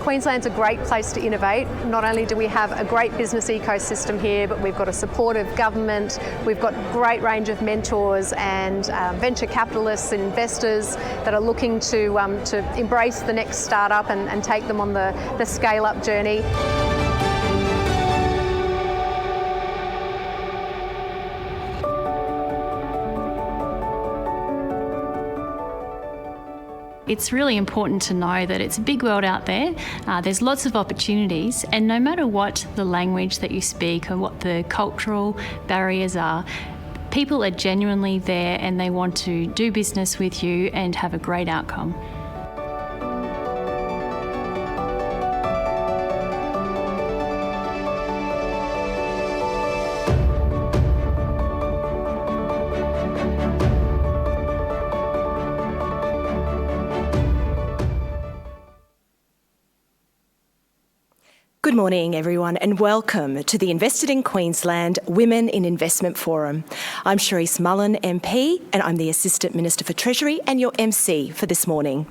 Queensland's a great place to innovate. Not only do we have a great business ecosystem here, but we've got a supportive government, we've got a great range of mentors and venture capitalists and investors that are looking to embrace the next startup and take them on the scale-up journey. It's really important to know that it's a big world out there. There's lots of opportunities, and no matter what the language that you speak or what the cultural barriers are, people are genuinely there and they want to do business with you and have a great outcome. Good morning, everyone, and welcome to the Invested in Queensland Women in Investment Forum. I'm Cherise Mullen, MP, and I'm the Assistant Minister for Treasury and your MC for this morning.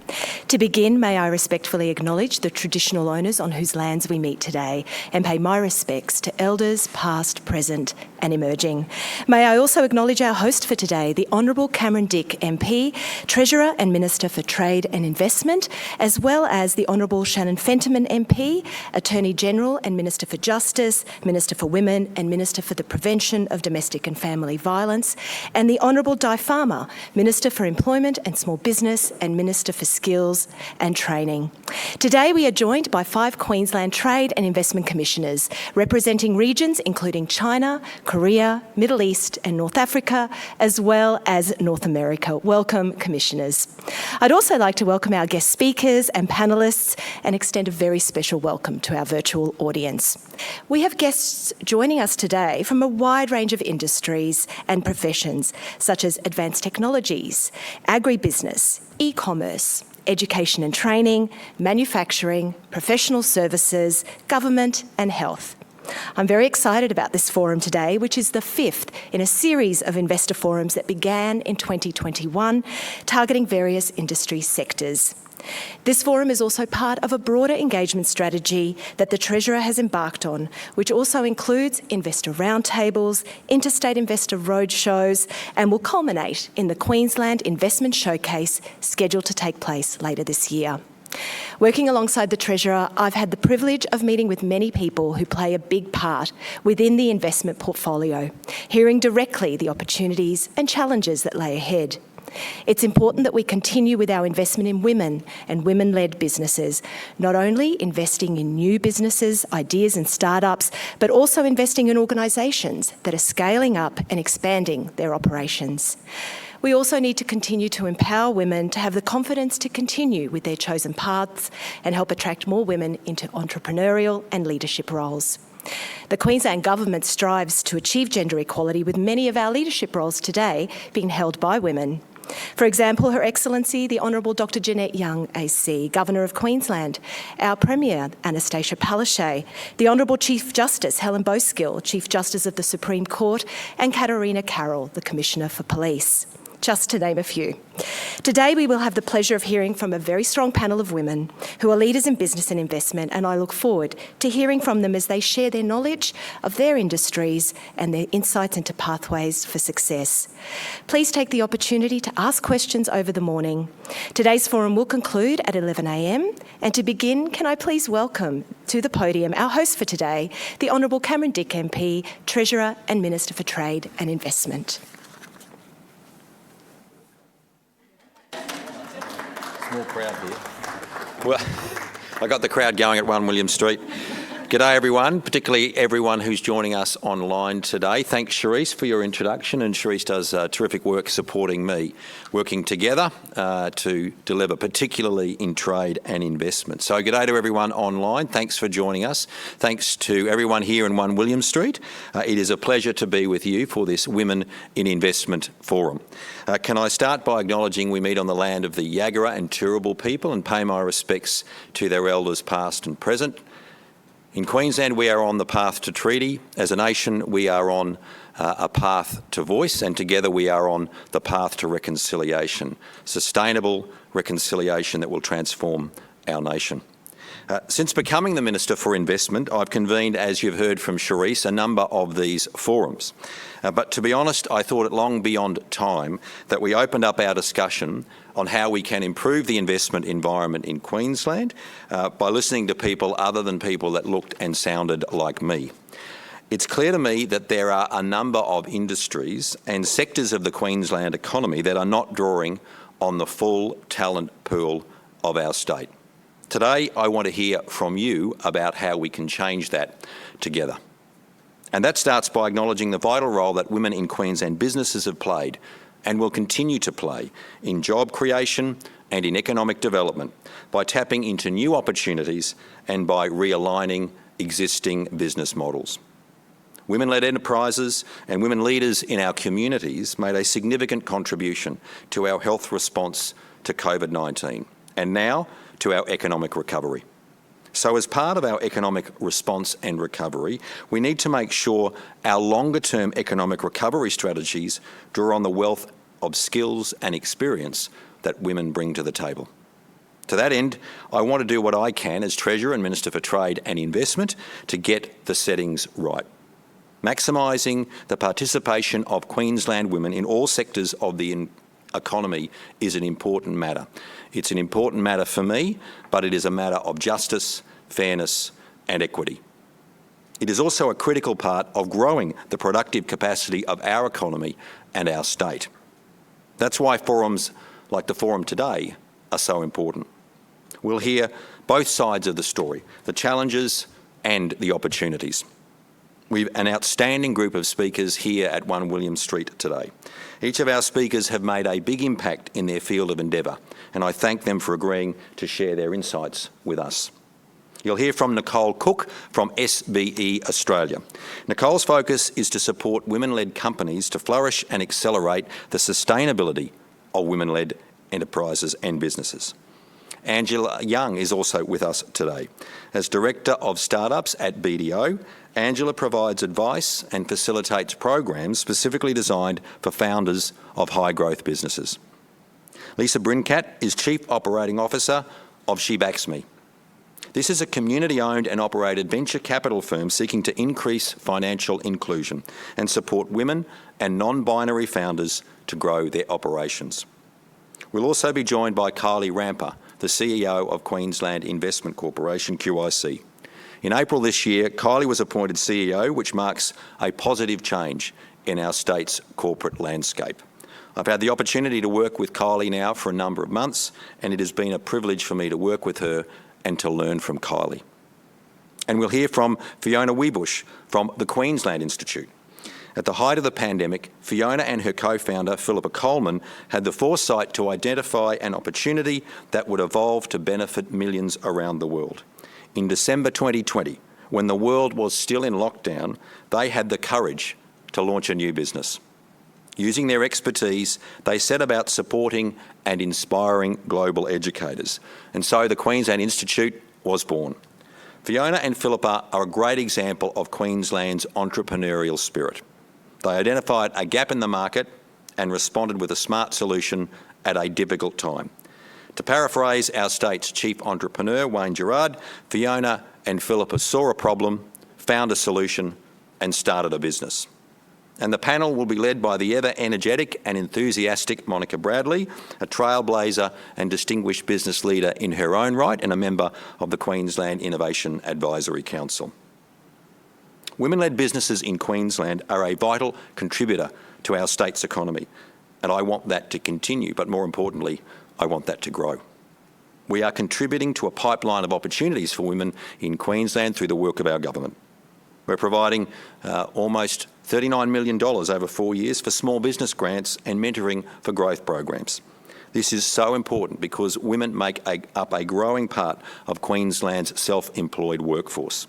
To begin, may I respectfully acknowledge the traditional owners on whose lands we meet today and pay my respects to elders past, present and emerging. May I also acknowledge our host for today, the Honourable Cameron Dick, MP, Treasurer and Minister for Trade and Investment, as well as the Honourable Shannon Fentiman, MP, Attorney General and Minister for Justice, Minister for Women and Minister for the Prevention of Domestic and Family Violence, and the Honourable Di Farmer, Minister for Employment and Small Business and Minister for Skills and Training. Today we are joined by 5 Queensland Trade and Investment Commissioners representing regions including China, Korea, Middle East and North Africa, as well as North America. Welcome, Commissioners. I'd also like to welcome our guest speakers and panellists and extend a very special welcome to our virtual audience. We have guests joining us today from a wide range of industries and professions, such as advanced technologies, agribusiness, e-commerce, education and training, manufacturing, professional services, government and health. I'm very excited about this forum today, which is the 5th in a series of investor forums that began in 2021, targeting various industry sectors. This forum is also part of a broader engagement strategy that the Treasurer has embarked on, which also includes investor roundtables, interstate investor roadshows, and will culminate in the Queensland Investment Showcase scheduled to take place later this year. Working alongside the Treasurer, I've had the privilege of meeting with many people who play a big part within the investment portfolio, hearing directly the opportunities and challenges that lay ahead. It's important that we continue with our investment in women and women-led businesses, not only investing in new businesses, ideas and startups, but also investing in organisations that are scaling up and expanding their operations. We also need to continue to empower women to have the confidence to continue with their chosen paths and help attract more women into entrepreneurial and leadership roles. The Queensland Government strives to achieve gender equality, with many of our leadership roles today being held by women. For example, Her Excellency the Honourable Dr Jeanette Young AC, Governor of Queensland, our Premier Anastasia Palaszczuk, the Honourable Chief Justice Helen Boskill, Chief Justice of the Supreme Court, and Katarina Carroll, the Commissioner for Police, just to name a few. Today we will have the pleasure of hearing from a very strong panel of women who are leaders in business and investment, and I look forward to hearing from them as they share their knowledge of their industries and their insights into pathways for success. Please take the opportunity to ask questions over the morning. Today's forum will conclude at 11 a.m, and to begin, can I please welcome to the podium our host for today, the Honourable Cameron Dick MP, Treasurer and Minister for Trade and Investment. Small crowd here. Well, I got the crowd going at 1 William Street. G'day everyone, particularly everyone who's joining us online today. Thanks Charisse for your introduction, and Charisse does terrific work supporting me, working together to deliver, particularly in trade and investment. So g'day to everyone online, thanks for joining us. Thanks to everyone here in 1 William Street. It is a pleasure to be with you for this Women in Investment Forum. Can I start by acknowledging we meet on the land of the Yagara and Turrbal people and pay my respects to their elders past and present. In Queensland, we are on the path to treaty. As a nation, we are on a path to voice, and together we are on the path to reconciliation, sustainable reconciliation that will transform our nation. Since becoming the Minister for Investment, I've convened, as you've heard from Charisse, a number of these forums. But to be honest, I thought it long beyond time that we opened up our discussion on how we can improve the investment environment in Queensland by listening to people other than people that looked and sounded like me. It's clear to me that there are a number of industries and sectors of the Queensland economy that are not drawing on the full talent pool of our state. Today, I want to hear from you about how we can change that together. And that starts by acknowledging the vital role that women in Queensland businesses have played and will continue to play in job creation and in economic development by tapping into new opportunities and by realigning existing business models. Women-led enterprises and women leaders in our communities made a significant contribution to our health response to COVID-19 and now to our economic recovery. So as part of our economic response and recovery, we need to make sure our longer-term economic recovery strategies draw on the wealth of skills and experience that women bring to the table. To that end, I want to do what I can as Treasurer and Minister for Trade and Investment to get the settings right. Maximising the participation of Queensland women in all sectors of the economy is an important matter. It's an important matter for me, but it is a matter of justice, fairness and equity. It is also a critical part of growing the productive capacity of our economy and our state. That's why forums like the forum today are so important. We'll hear both sides of the story, the challenges and the opportunities. We've an outstanding group of speakers here at 1 William Street today. Each of our speakers have made a big impact in their field of endeavour, and I thank them for agreeing to share their insights with us. You'll hear from Nicole Cook from SBE Australia. Nicole's focus is to support women-led companies to flourish and accelerate the sustainability of women-led enterprises and businesses. Angela Young is also with us today. As Director of Startups at BDO, Angela provides advice and facilitates programs specifically designed for founders of high-growth businesses. Lisa Brincat is Chief Operating Officer of She Backs Me. This is a community-owned and operated venture capital firm seeking to increase financial inclusion and support women and non-binary founders to grow their operations. We'll also be joined by Kylie Rampa, the CEO of Queensland Investment Corporation, QIC. In April this year, Kylie was appointed CEO, which marks a positive change in our state's corporate landscape. I've had the opportunity to work with Kylie now for a number of months, and it has been a privilege for me to work with her and to learn from Kylie. And we'll hear from Fiona Wiebush from the Queensland Institute. At the height of the pandemic, Fiona and her co-founder, Philippa Coleman, had the foresight to identify an opportunity that would evolve to benefit millions around the world. In December 2020, when the world was still in lockdown, they had the courage to launch a new business. Using their expertise, they set about supporting and inspiring global educators. And so the Queensland Institute was born. Fiona and Philippa are a great example of Queensland's entrepreneurial spirit. They identified a gap in the market and responded with a smart solution at a difficult time. To paraphrase our state's chief entrepreneur, Wayne Gerard, Fiona and Philippa saw a problem, found a solution and started a business. And the panel will be led by the ever-energetic and enthusiastic Monica Bradley, a trailblazer and distinguished business leader in her own right and a member of the Queensland Innovation Advisory Council. Women-led businesses in Queensland are a vital contributor to our state's economy, and I want that to continue, but more importantly, I want that to grow. We are contributing to a pipeline of opportunities for women in Queensland through the work of our government. We're providing almost $39 million over 4 years for small business grants and mentoring for growth programs. This is so important because women make up a growing part of Queensland's self-employed workforce.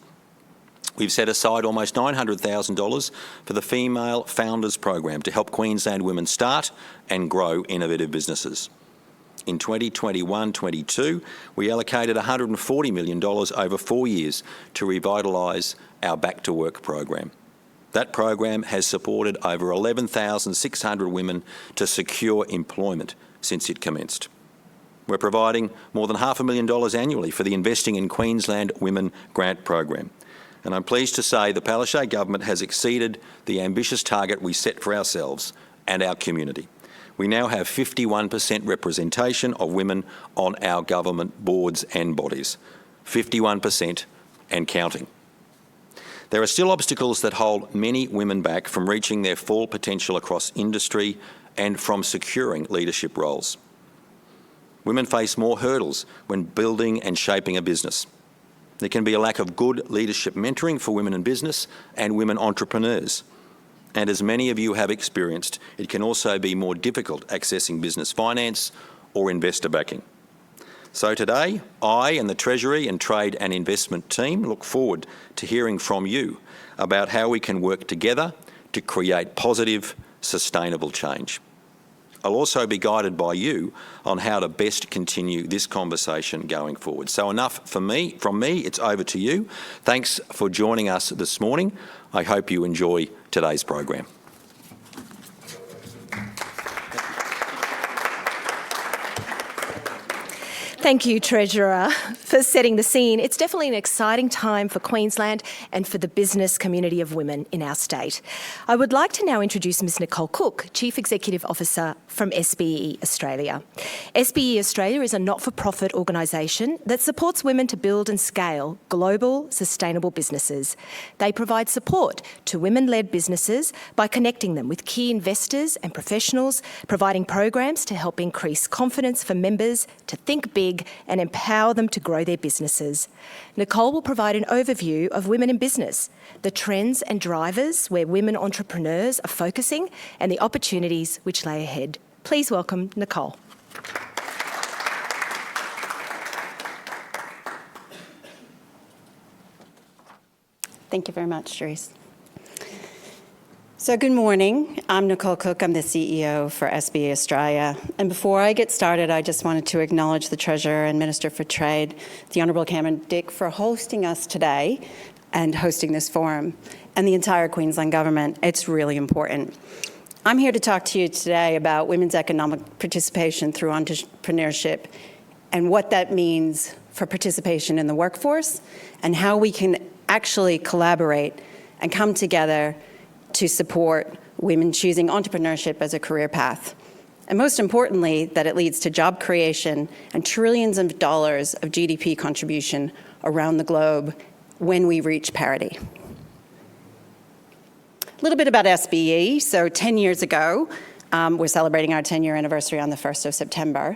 We've set aside almost $900,000 for the Female Founders Program to help Queensland women start and grow innovative businesses. In 2021-22, we allocated $140 million over 4 years to revitalise our Back to Work program. That program has supported over 11,600 women to secure employment since it commenced. We're providing more than $500,000 annually for the Investing in Queensland Women grant program. And I'm pleased to say the Palaszczuk Government has exceeded the ambitious target we set for ourselves and our community. We now have 51% representation of women on our government boards and bodies. 51% and counting. There are still obstacles that hold many women back from reaching their full potential across industry and from securing leadership roles. Women face more hurdles when building and shaping a business. There can be a lack of good leadership mentoring for women in business and women entrepreneurs. And as many of you have experienced, it can also be more difficult accessing business finance or investor backing. So today, I and the Treasury and Trade and Investment team look forward to hearing from you about how we can work together to create positive, sustainable change. I'll also be guided by you on how to best continue this conversation going forward. So enough from me, it's over to you. Thanks for joining us this morning. I hope you enjoy today's program. Thank you, Treasurer, for setting the scene. It's definitely an exciting time for Queensland and for the business community of women in our state. I would like to now introduce Ms Nicole Cook, Chief Executive Officer from SBE Australia. SBE Australia is a not-for-profit organisation that supports women to build and scale global sustainable businesses. They provide support to women-led businesses by connecting them with key investors and professionals, providing programs to help increase confidence for members to think big and empower them to grow their businesses. Nicole will provide an overview of women in business, the trends and drivers where women entrepreneurs are focusing, and the opportunities which lay ahead. Please welcome Nicole. Thank you very much, Therese. So good morning. I'm Nicole Cook. I'm the CEO for SBE Australia. And before I get started, I just wanted to acknowledge the Treasurer and Minister for Trade, the Honourable Cameron Dick, for hosting us today and hosting this forum, and the entire Queensland Government. It's really important. I'm here to talk to you today about women's economic participation through entrepreneurship and what that means for participation in the workforce and how we can actually collaborate and come together to support women choosing entrepreneurship as a career path. And most importantly, that it leads to job creation and trillions of dollars of GDP contribution around the globe when we reach parity. A little bit about SBE. So 10 years ago, we're celebrating our 10-year anniversary on the 1st of September.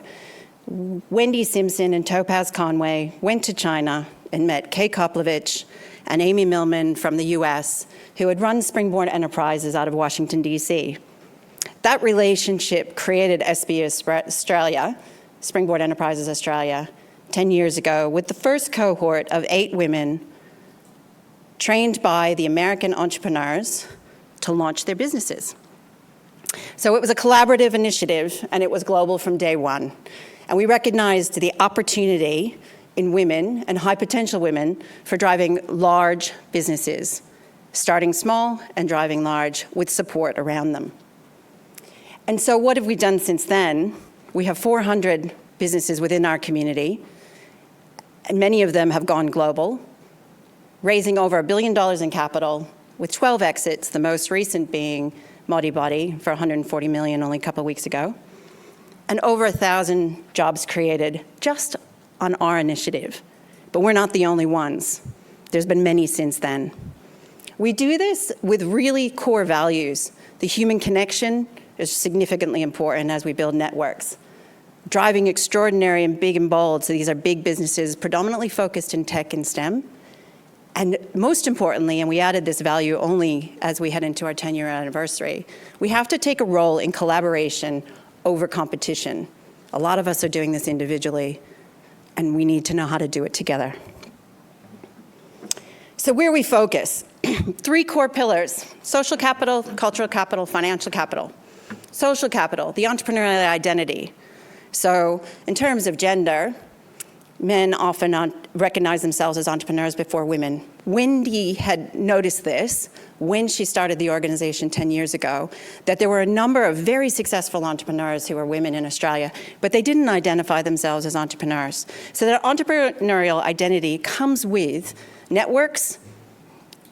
Wendy Simpson and Topaz Conway went to China and met Kay Koplovich and Amy Millman from the US, who had run Springboard Enterprises out of Washington, DC. That relationship created SBE Australia, Springboard Enterprises Australia, 10 years ago, with the first cohort of 8 women trained by the American entrepreneurs to launch their businesses. So it was a collaborative initiative, and it was global from day one. And we recognized the opportunity in women and high potential women for driving large businesses, starting small and driving large with support around them. And so what have we done since then? We have 400 businesses within our community, and many of them have gone global, raising over $1 billion in capital with 12 exits, the most recent being Modibody for $140 million only a couple of weeks ago, and over 1,000 jobs created just on our initiative. But we're not the only ones. There's been many since then. We do this with really core values. The human connection is significantly important as we build networks. Driving extraordinary and big and bold, so these are big businesses predominantly focused in tech and STEM. And most importantly, and we added this value only as we head into our 10-year anniversary, we have to take a role in collaboration over competition. A lot of us are doing this individually, and we need to know how to do it together. So where we focus, 3 core pillars: social capital, cultural capital, financial capital. Social capital, the entrepreneurial identity. So in terms of gender, men often recognize themselves as entrepreneurs before women. Wendy had noticed this when she started the organization 10 years ago, that there were a number of very successful entrepreneurs who were women in Australia, but they didn't identify themselves as entrepreneurs. So their entrepreneurial identity comes with networks,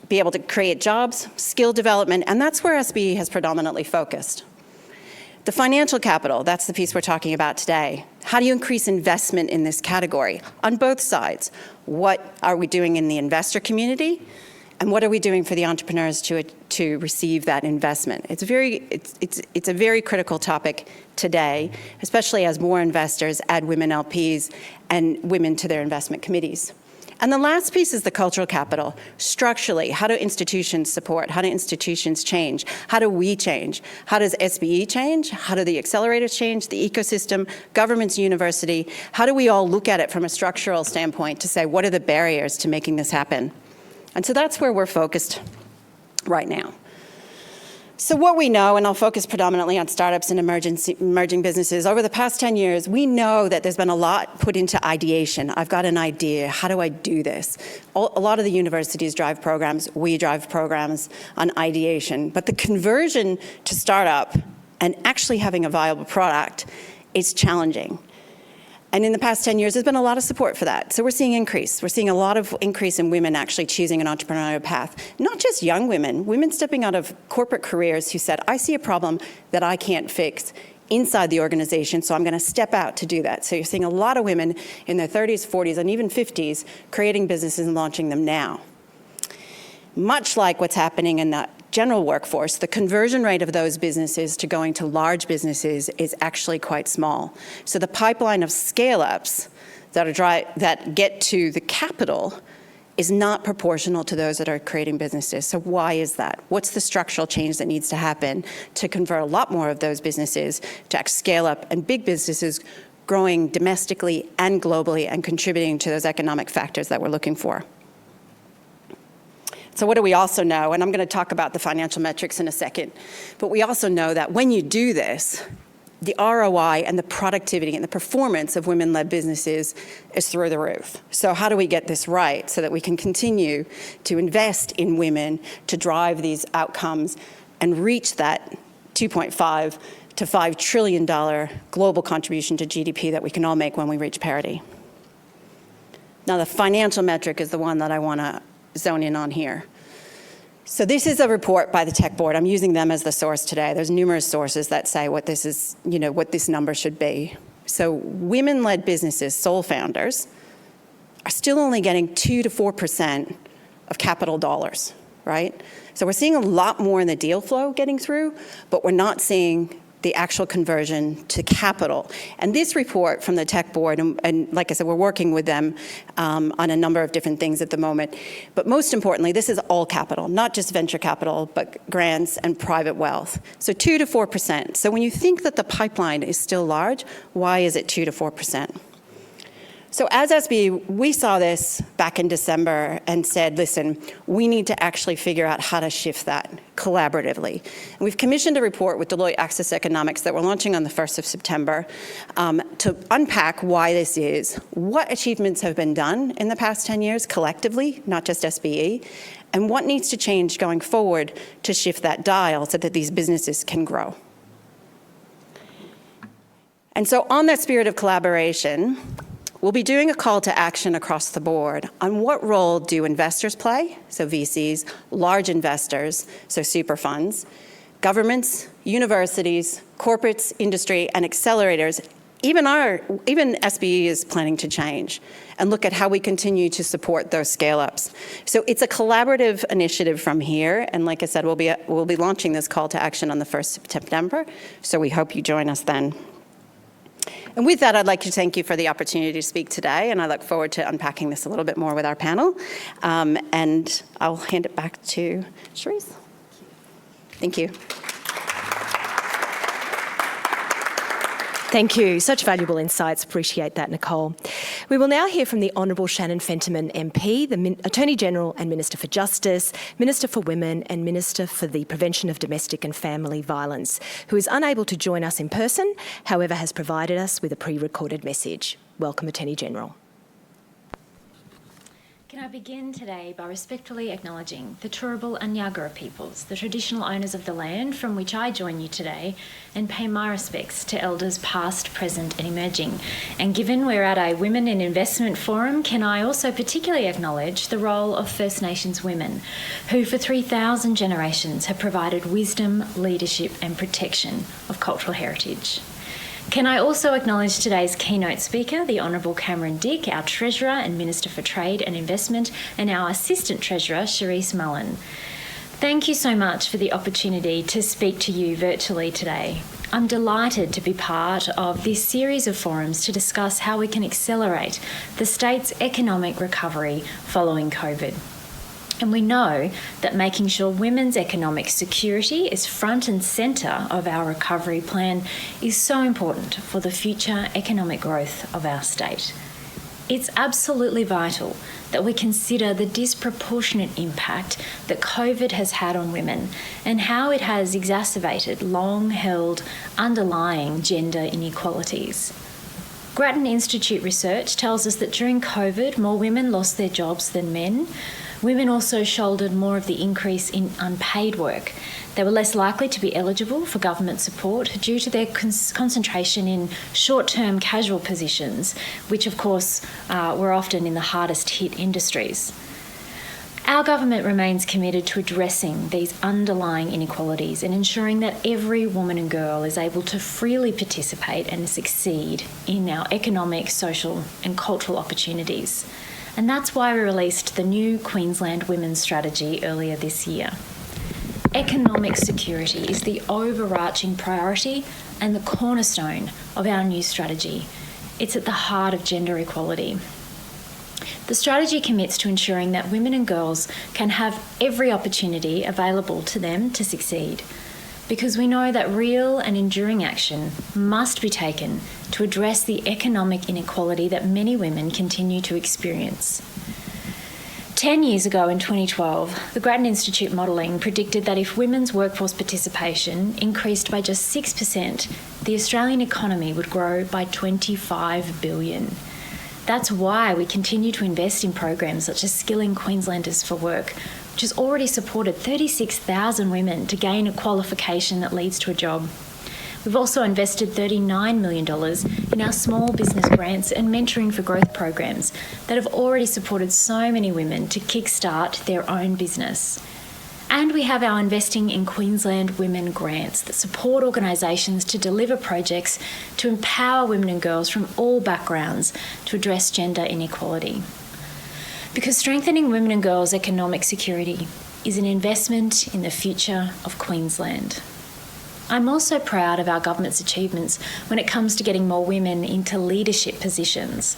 be able to create jobs, skill development, and that's where SBE has predominantly focused. The financial capital, that's the piece we're talking about today. How do you increase investment in this category? On both sides. What are we doing in the investor community? And what are we doing for the entrepreneurs to receive that investment? It's a very critical topic today, especially as more investors add women LPs and women to their investment committees. And the last piece is the cultural capital. Structurally, how do institutions support? How do institutions change? How do we change? How does SBE change? How do the accelerators change? The ecosystem, governments, university? How do we all look at it from a structural standpoint to say, what are the barriers to making this happen? And so that's where we're focused right now. So what we know, and I'll focus predominantly on startups and emerging businesses, over the past 10 years, we know that there's been a lot put into ideation. I've got an idea, how do I do this? A lot of the universities drive programs, we drive programs on ideation, but the conversion to startup and actually having a viable product is challenging. And in the past 10 years, there's been a lot of support for that. So we're seeing increase. We're seeing a lot of increase in women actually choosing an entrepreneurial path. Not just young women, women stepping out of corporate careers who said, I see a problem that I can't fix inside the organization, so I'm going to step out to do that. So you're seeing a lot of women in their 30s, 40s, and even 50s creating businesses and launching them now. Much like what's happening in the general workforce, the conversion rate of those businesses to going to large businesses is actually quite small. So the pipeline of scale-ups that get to the capital is not proportional to those that are creating businesses. So why is that? What's the structural change that needs to happen to convert a lot more of those businesses to scale up and big businesses growing domestically and globally and contributing to those economic factors that we're looking for? So what do we also know? And I'm going to talk about the financial metrics in a second. But we also know that when you do this, the ROI and the productivity and the performance of women-led businesses is through the roof. So how do we get this right so that we can continue to invest in women to drive these outcomes and reach that $2.5 to $5 trillion global contribution to GDP that we can all make when we reach parity? Now, the financial metric is the one that I want to zone in on here. So this is a report by the Tech Board. I'm using them as the source today. There's numerous sources that say what this is, what this number should be. So women-led businesses, sole founders, are still only getting 2 to 4% of capital dollars, right? So we're seeing a lot more in the deal flow getting through, but we're not seeing the actual conversion to capital. And this report from the Tech Board, and like I said, we're working with them on a number of different things at the moment. But most importantly, this is all capital, not just venture capital, but grants and private wealth. So 2 to 4%. So when you think that the pipeline is still large, why is it 2 to 4%? So as SBE, we saw this back in December and said, listen, we need to actually figure out how to shift that collaboratively. And we've commissioned a report with Deloitte Access Economics that we're launching on the 1st of September to unpack why this is, what achievements have been done in the past 10 years collectively, not just SBE, and what needs to change going forward to shift that dial so that these businesses can grow. And so on that spirit of collaboration, we'll be doing a call to action across the board on what role do investors play, so VCs, large investors, so super funds, governments, universities, corporates, industry, and accelerators. Even SBE is planning to change and look at how we continue to support those scale-ups. So it's a collaborative initiative from here, and like I said, we'll be launching this call to action on the 1st of September, so we hope you join us then. And with that, I'd like to thank you for the opportunity to speak today, and I look forward to unpacking this a little bit more with our panel. And I'll hand it back to Cherise. Thank you. Thank you. Such valuable insights. Appreciate that, Nicole. We will now hear from the Honourable Shannon Fentiman MP, the Attorney General and Minister for Justice, Minister for Women and Minister for the Prevention of Domestic and Family Violence, who is unable to join us in person, however has provided us with a pre-recorded message. Welcome, Attorney General. Can I begin today by respectfully acknowledging the Turrbal and Yagara peoples, the traditional owners of the land from which I join you today, and pay my respects to elders past, present and emerging. And given we're at a Women in Investment Forum, can I also particularly acknowledge the role of First Nations women, who for 3,000 generations have provided wisdom, leadership and protection of cultural heritage. Can I also acknowledge today's keynote speaker, the Honourable Cameron Dick, our Treasurer and Minister for Trade and Investment, and our Assistant Treasurer, Cherise Mullen. Thank you so much for the opportunity to speak to you virtually today. I'm delighted to be part of this series of forums to discuss how we can accelerate the state's economic recovery following COVID. And we know that making sure women's economic security is front and centre of our recovery plan is so important for the future economic growth of our state. It's absolutely vital that we consider the disproportionate impact that COVID has had on women and how it has exacerbated long-held underlying gender inequalities. Grattan Institute research tells us that during COVID, more women lost their jobs than men. Women also shouldered more of the increase in unpaid work. They were less likely to be eligible for government support due to their concentration in short-term casual positions, which of course were often in the hardest hit industries. Our government remains committed to addressing these underlying inequalities and ensuring that every woman and girl is able to freely participate and succeed in our economic, social and cultural opportunities. And that's why we released the new Queensland Women's Strategy earlier this year. Economic security is the overarching priority and the cornerstone of our new strategy. It's at the heart of gender equality. The strategy commits to ensuring that women and girls can have every opportunity available to them to succeed, because we know that real and enduring action must be taken to address the economic inequality that many women continue to experience. 10 years ago in 2012, the Grattan Institute modelling predicted that if women's workforce participation increased by just 6%, the Australian economy would grow by $25 billion. That's why we continue to invest in programs such as Skilling Queenslanders for Work, which has already supported 36,000 women to gain a qualification that leads to a job. We've also invested $39 million in our small business grants and mentoring for growth programs that have already supported so many women to kickstart their own business. And we have our Investing in Queensland Women grants that support organisations to deliver projects to empower women and girls from all backgrounds to address gender inequality. Because strengthening women and girls' economic security is an investment in the future of Queensland. I'm also proud of our government's achievements when it comes to getting more women into leadership positions.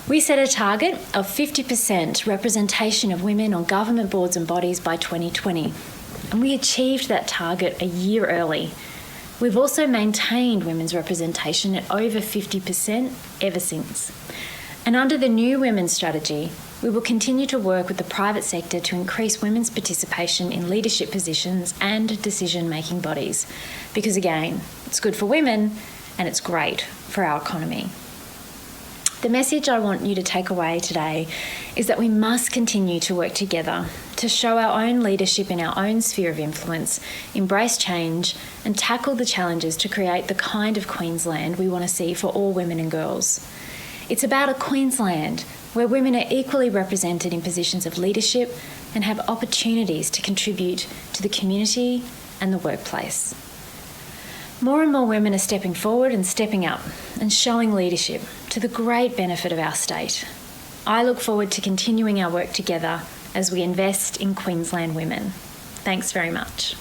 We set a target of 50% representation of women on government boards and bodies by 2020, and we achieved that target a year early. We've also maintained women's representation at over 50% ever since. And under the new women's strategy, we will continue to work with the private sector to increase women's participation in leadership positions and decision-making bodies, because again, it's good for women and it's great for our economy. The message I want you to take away today is that we must continue to work together to show our own leadership in our own sphere of influence, embrace change, and tackle the challenges to create the kind of Queensland we want to see for all women and girls. It's about a Queensland where women are equally represented in positions of leadership and have opportunities to contribute to the community and the workplace. More and more women are stepping forward and stepping up and showing leadership to the great benefit of our state. I look forward to continuing our work together as we invest in Queensland women. Thanks very much.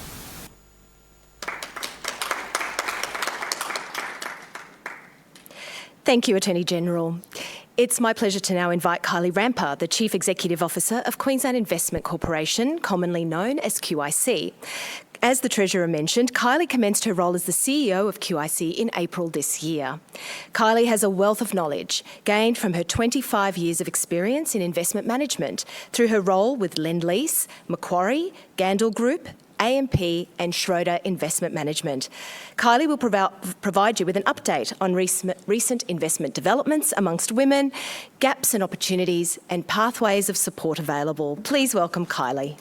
Thank you, Attorney General. It's my pleasure to now invite Kylie Rampa, the Chief Executive Officer of Queensland Investment Corporation, commonly known as QIC. As the Treasurer mentioned, Kylie commenced her role as the CEO of QIC in April this year. Kylie has a wealth of knowledge gained from her 25 years of experience in investment management through her role with Lendlease, Macquarie, Gandel Group, AMP and Schroeder Investment Management. Kylie will provide you with an update on recent investment developments amongst women, gaps and opportunities and pathways of support available. Please welcome Kylie.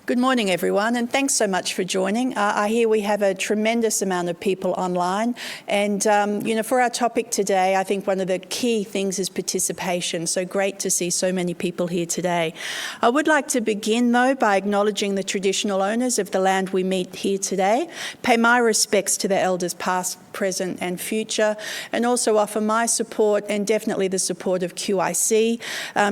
Good morning, everyone, and thanks so much for joining. I hear we have a tremendous amount of people online, and for our topic today, I think one of the key things is participation. So great to see so many people here today. I would like to begin, though, by acknowledging the traditional owners of the land we meet here today, pay my respects to the elders past, present and future, and also offer my support and definitely the support of QIC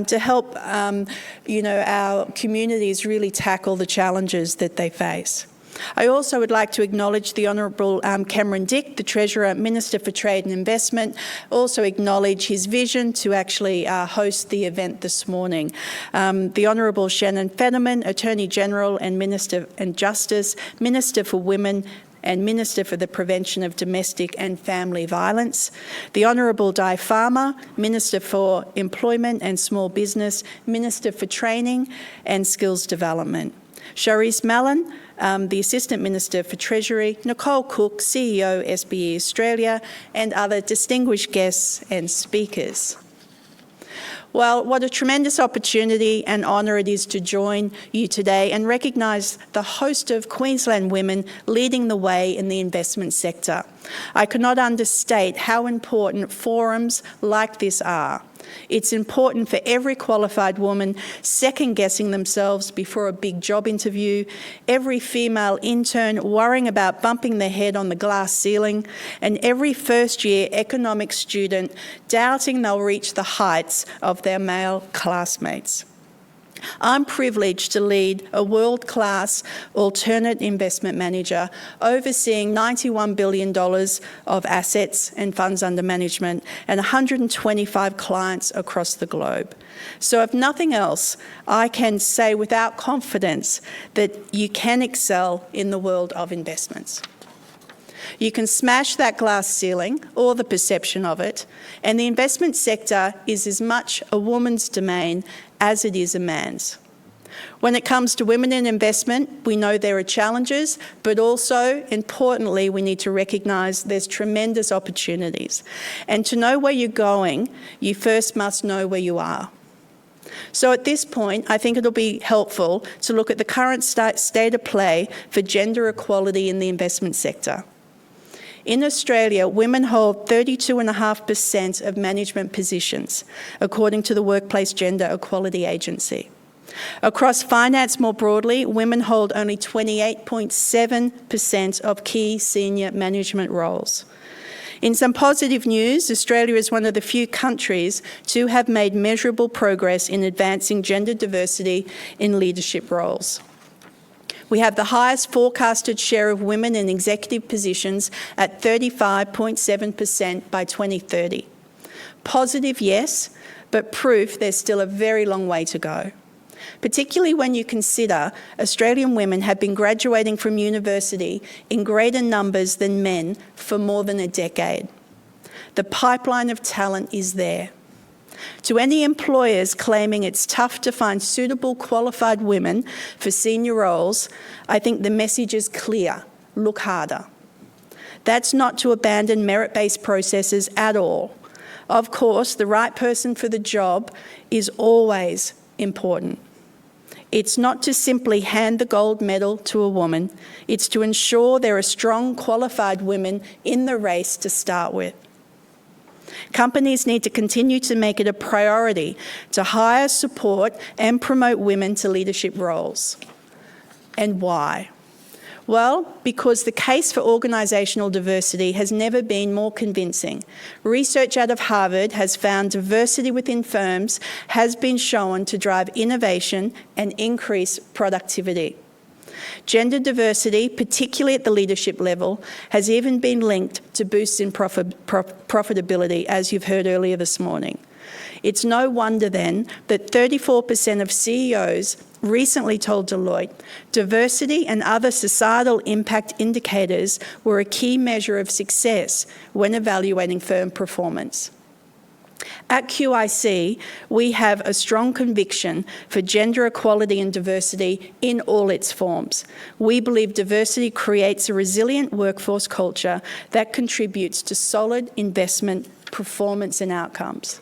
to help our communities really tackle the challenges that they face. I also would like to acknowledge the Honourable Cameron Dick, the Treasurer, Minister for Trade and Investment, also acknowledge his vision to actually host the event this morning. The Honourable Shannon Fetterman, Attorney General and Minister and Justice, Minister for Women and Minister for the Prevention of Domestic and Family Violence, the Honourable Di Farmer, Minister for Employment and Small Business, Minister for Training and Skills Development, Charisse Mallon, the Assistant Minister for Treasury, Nicole Cook, CEO, SBE Australia, and other distinguished guests and speakers. Well, what a tremendous opportunity and honour it is to join you today and recognise the host of Queensland women leading the way in the investment sector. I cannot understate how important forums like this are. It's important for every qualified woman second-guessing themselves before a big job interview, every female intern worrying about bumping their head on the glass ceiling, and every first-year economics student doubting they'll reach the heights of their male classmates. I'm privileged to lead a world-class alternate investment manager overseeing $91 billion of assets and funds under management and 125 clients across the globe. So if nothing else, I can say without confidence that you can excel in the world of investments. You can smash that glass ceiling, or the perception of it, and the investment sector is as much a woman's domain as it is a man's. When it comes to women in investment, we know there are challenges, but also, importantly, we need to recognise there's tremendous opportunities. And to know where you're going, you first must know where you are. So at this point, I think it'll be helpful to look at the current state of play for gender equality in the investment sector. In Australia, women hold 32.5% of management positions, according to the Workplace Gender Equality Agency. Across finance more broadly, women hold only 28.7% of key senior management roles. In some positive news, Australia is one of the few countries to have made measurable progress in advancing gender diversity in leadership roles. We have the highest forecasted share of women in executive positions at 35.7% by 2030. Positive, yes, but proof there's still a very long way to go. particularly when you consider Australian women have been graduating from university in greater numbers than men for more than a decade. The pipeline of talent is there. To any employers claiming it's tough to find suitable qualified women for senior roles, I think the message is clear: look harder. That's not to abandon merit-based processes at all. Of course, the right person for the job is always important. It's not to simply hand the gold medal to a woman, it's to ensure there are strong, qualified women in the race to start with. Companies need to continue to make it a priority to hire, support, and promote women to leadership roles. And why? Well, because the case for organisational diversity has never been more convincing. Research out of Harvard has found diversity within firms has been shown to drive innovation and increase productivity. Gender diversity, particularly at the leadership level, has even been linked to boosts in profitability, as you've heard earlier this morning. It's no wonder then that 34% of CEOs recently told Deloitte diversity and other societal impact indicators were a key measure of success when evaluating firm performance. At QIC, we have a strong conviction for gender equality and diversity in all its forms. We believe diversity creates a resilient workforce culture that contributes to solid investment performance and outcomes.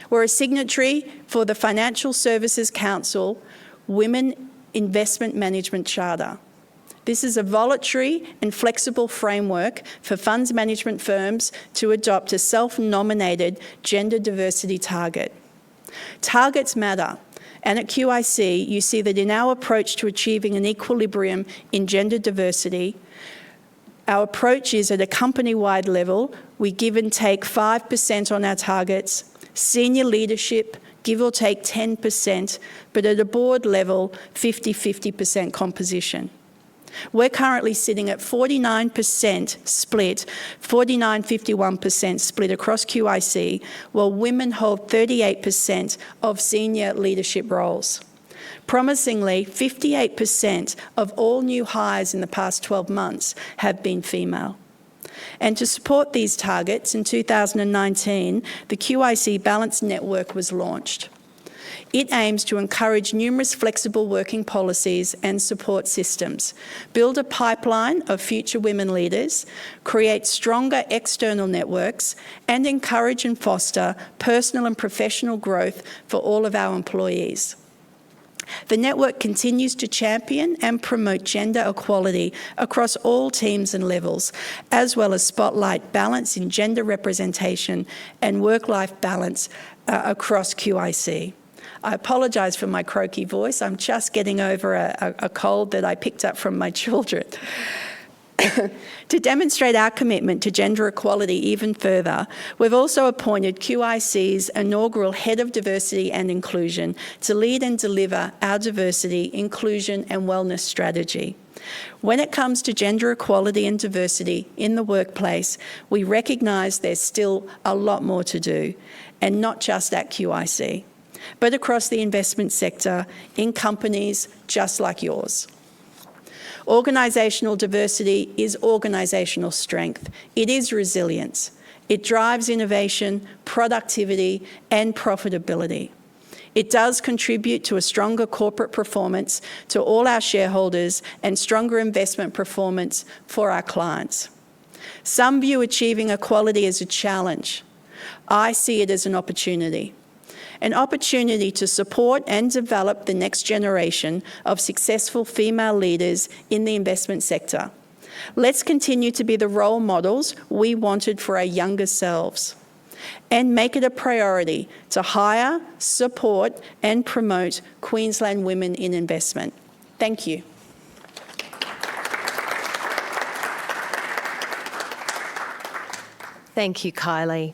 We're a signatory for the Financial Services Council Women Investment Management Charter. This is a voluntary and flexible framework for funds management firms to adopt a self-nominated gender diversity target. Targets matter, and at QIC you see that in our approach to achieving an equilibrium in gender diversity, our approach is at a company-wide level. We give and take 5% on our targets, senior leadership give or take 10%, but at a board level, 50-50% composition. We're currently sitting at 49% split, 49-51% split across QIC, while women hold 38% of senior leadership roles. Promisingly, 58% of all new hires in the past 12 months have been female. And to support these targets, in 2019, the Qic Balance Network was launched. It aims to encourage numerous flexible working policies and support systems, build a pipeline of future women leaders, create stronger external networks, and encourage and foster personal and professional growth for all of our employees. The network continues to champion and promote gender equality across all teams and levels, as well as spotlight balance in gender representation and work-life balance across QIC. I apologise for my croaky voice. I'm just getting over a cold that I picked up from my children. To demonstrate our commitment to gender equality even further, we've also appointed QIC's inaugural Head of Diversity and Inclusion to lead and deliver our diversity, inclusion and wellness strategy. When it comes to gender equality and diversity in the workplace, we recognise there's still a lot more to do, and not just at QIC, but across the investment sector in companies just like yours. Organisational diversity is organisational strength. It is resilience. It drives innovation, productivity and profitability. It does contribute to a stronger corporate performance to all our shareholders and stronger investment performance for our clients. Some view achieving equality as a challenge. I see it as an opportunity to support and develop the next generation of successful female leaders in the investment sector. Let's continue to be the role models we wanted for our younger selves, and make it a priority to hire, support and promote Queensland women in investment. Thank you. Thank you, Kylie.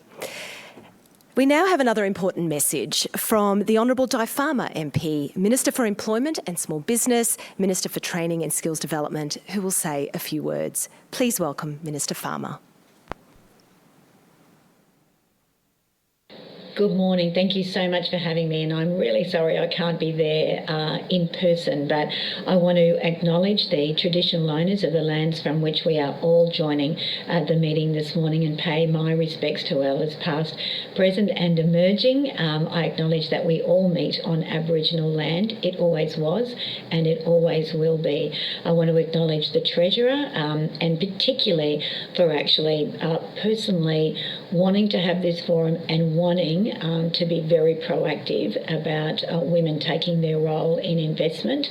We now have another important message from the Honourable Di Farmer MP, Minister for Employment and Small Business, Minister for Training and Skills Development, who will say a few words. Please welcome Minister Farmer. Good morning. Thank you so much for having me, and I'm really sorry I can't be there in person, but I want to acknowledge the traditional owners of the lands from which we are all joining the meeting this morning and pay my respects to elders past, present and emerging. I acknowledge that we all meet on Aboriginal land. It always was and it always will be. I want to acknowledge the Treasurer and particularly for actually personally wanting to have this forum and wanting to be very proactive about women taking their role in investment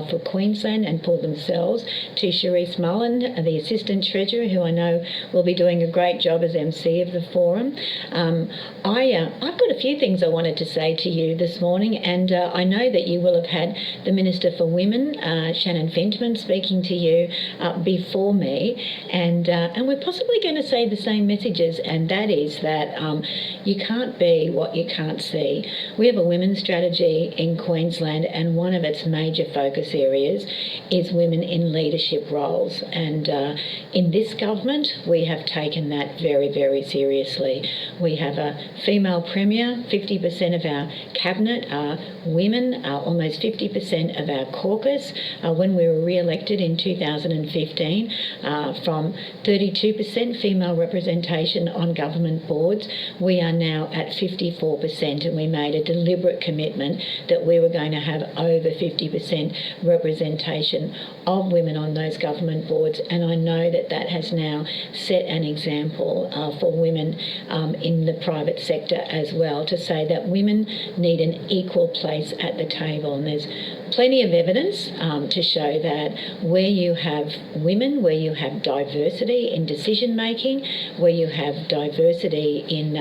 for Queensland and for themselves. To Cherise Mullen, the Assistant Treasurer, who I know will be doing a great job as MC of the forum. I've got a few things I wanted to say to you this morning, and I know that you will have had the Minister for Women, Shannon Fintman, speaking to you before me, and we're possibly going to say the same messages, and that is that you can't be what you can't see. We have a women's strategy in Queensland, and one of its major focus areas is women in leadership roles, and in this government we have taken that very, very seriously. We have a female Premier, 50% of our cabinet are women, almost 50% of our caucus. When we were re-elected in 2015, from 32% female representation on government boards, we are now at 54%, and we made a deliberate commitment that we were going to have over 50% representation of women on those government boards, and I know that that has now set an example for women in the private sector as well, to say that women need an equal place at the table. And there's plenty of evidence to show that where you have women, where you have diversity in decision making, where you have diversity in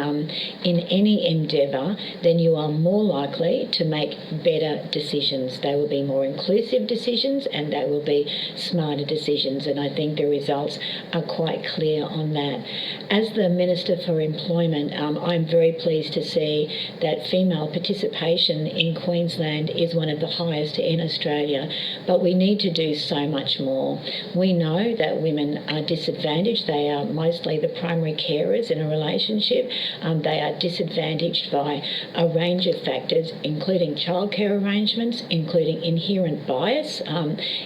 any endeavour, then you are more likely to make better decisions. They will be more inclusive decisions, and they will be smarter decisions, and I think the results are quite clear on that. As the Minister for Employment, I'm very pleased to see that female participation in Queensland is one of the highest in Australia, but we need to do so much more. We know that women are disadvantaged. They are mostly the primary carers in a relationship. They are disadvantaged by a range of factors, including childcare arrangements, including inherent bias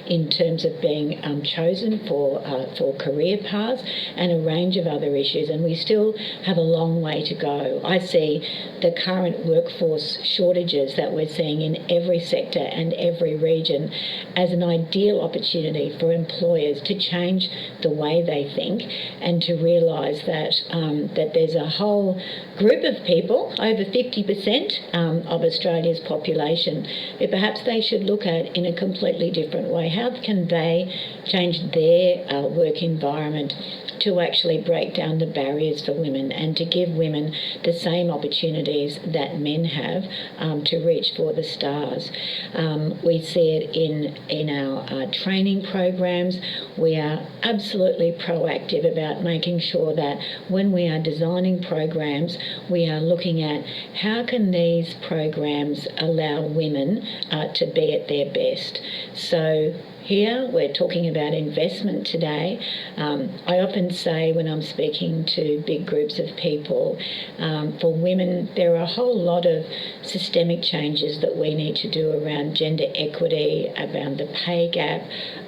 in terms of being chosen for career paths, and a range of other issues, and we still have a long way to go. I see the current workforce shortages that we're seeing in every sector and every region as an ideal opportunity for employers to change the way they think and to realise that that there's a whole group of people, over 50% of Australia's population, who perhaps they should look at in a completely different way. How can they change their work environment to actually break down the barriers for women and to give women the same opportunities that men have to reach for the stars? We see it in our training programs. We are absolutely proactive about making sure that when we are designing programs, we are looking at how can these programs allow women to be at their best. So here we're talking about investment today. I often say when I'm speaking to big groups of people, for women there are a whole lot of systemic changes that we need to do around gender equity, around the pay gap,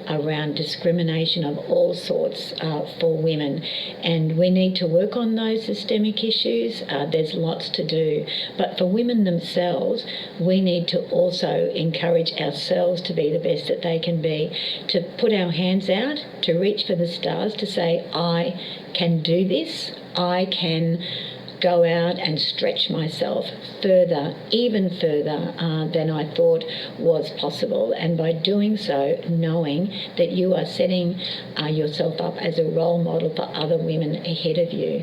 around discrimination of all sorts for women, and we need to work on those systemic issues. There's lots to do, but for women themselves, we need to also encourage ourselves to be the best that they can be, to put our hands out, to reach for the stars, to say, I can do this, I can go out and stretch myself further, even further than I thought was possible. And by doing so, knowing that you are setting yourself up as a role model for other women ahead of you.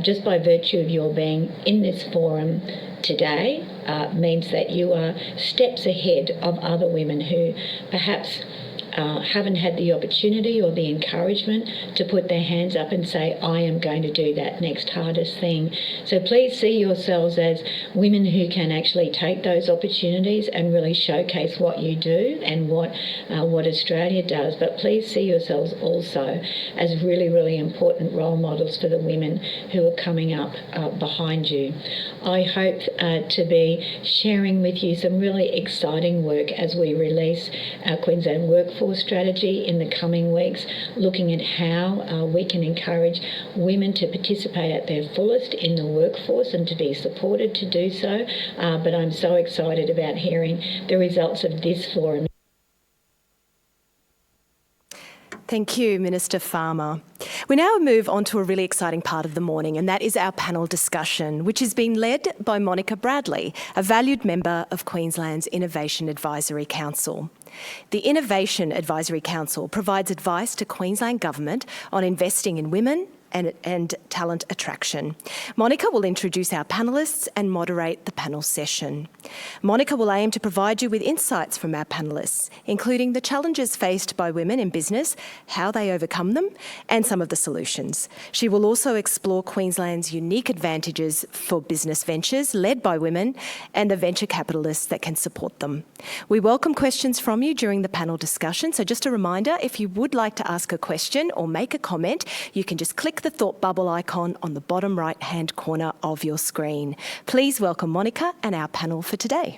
Just by virtue of your being in this forum today means that you are steps ahead of other women who perhaps haven't had the opportunity or the encouragement to put their hands up and say, I am going to do that next hardest thing. So please see yourselves as women who can actually take those opportunities and really showcase what you do and what Australia does. But please see yourselves also as really, really important role models for the women who are coming up behind you. I hope to be sharing with you some really exciting work as we release our Queensland Workforce Strategy in the coming weeks, looking at how we can encourage women to participate at their fullest in the workforce and to be supported to do so. But I'm so excited about hearing the results of this forum. Thank you, Minister Farmer. We now move on to a really exciting part of the morning, and that is our panel discussion, which is being led by Monica Bradley, a valued member of Queensland's Innovation Advisory Council. The Innovation Advisory Council provides advice to Queensland Government on investing in women and talent attraction. Monica will introduce our panellists and moderate the panel session. Monica will aim to provide you with insights from our panellists, including the challenges faced by women in business, how they overcome them, and some of the solutions. She will also explore Queensland's unique advantages for business ventures led by women and the venture capitalists that can support them. We welcome questions from you during the panel discussion, so just a reminder, if you would like to ask a question or make a comment, you can just click the thought bubble icon on the bottom right-hand corner of your screen. Please welcome Monica and our panel for today.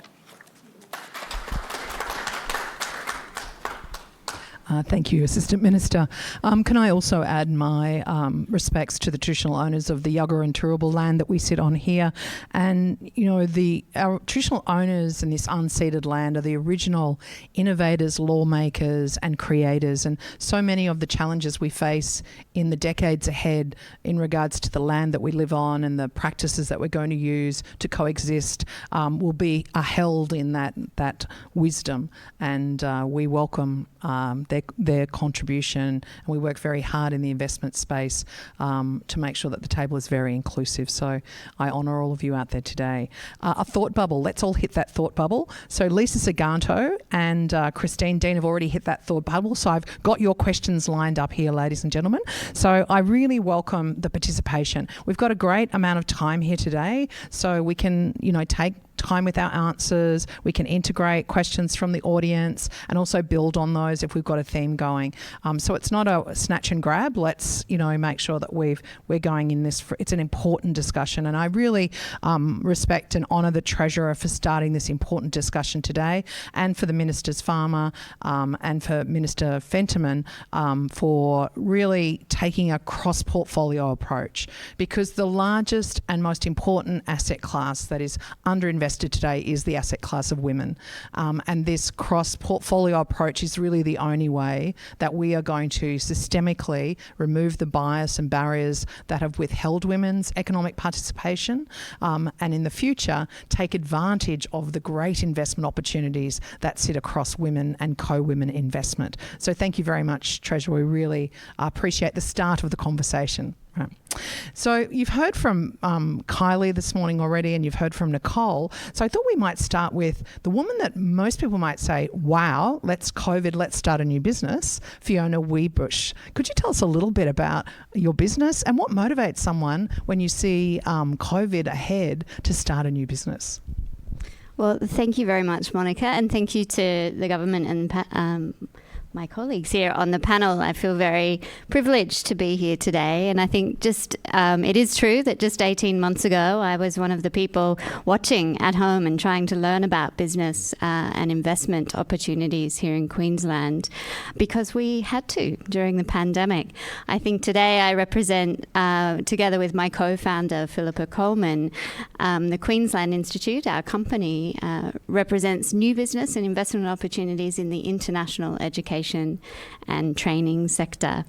Thank you, Assistant Minister. Can I also add my respects to the traditional owners of the Yugara and Turrbal land that we sit on here? And, you know, our traditional owners in this unceded land are the original innovators, lawmakers and creators. And so many of the challenges we face in the decades ahead in regards to the land that we live on and the practices that we're going to use to coexist are held in that wisdom. And we welcome their contribution, and we work very hard in the investment space to make sure that the table is very inclusive. So I honour all of you out there today. A thought bubble. Let's all hit that thought bubble. So Lisa Saganto and Christine Dean have already hit that thought bubble. So I've got your questions lined up here, ladies and gentlemen. So I really welcome the participation. We've got a great amount of time here today, so we can, take time with our answers. We can integrate questions from the audience and also build on those if we've got a theme going. So it's not a snatch and grab. Let's, make sure that we're going in this. It's an important discussion, and I really respect and honour the Treasurer for starting this important discussion today, and for the Ministers Farmer and for Minister Fentiman for really taking a cross-portfolio approach, because the largest and most important asset class that is underinvested today is the asset class of women. And this cross-portfolio approach is really the only way that we are going to systemically remove the bias and barriers that have withheld women's economic participation, and in the future take advantage of the great investment opportunities that sit across women and co-women investment. So thank you very much, Treasurer. We really appreciate the start of the conversation. Right. So you've heard from Kylie this morning already, and you've heard from Nicole. So I thought we might start with the woman that most people might say, wow, let's start a new business, Fiona Weebush. Could you tell us a little bit about your business and what motivates someone when you see COVID ahead to start a new business? Well, thank you very much, Monica, and thank you to the government and my colleagues here on the panel. I feel very privileged to be here today, and I think it is true that just 18 months ago I was one of the people watching at home and trying to learn about business and investment opportunities here in Queensland because we had to during the pandemic. I think today I represent, together with my co-founder Philippa Coleman, the Queensland Institute. Our company represents new business and investment opportunities in the international education and training sector.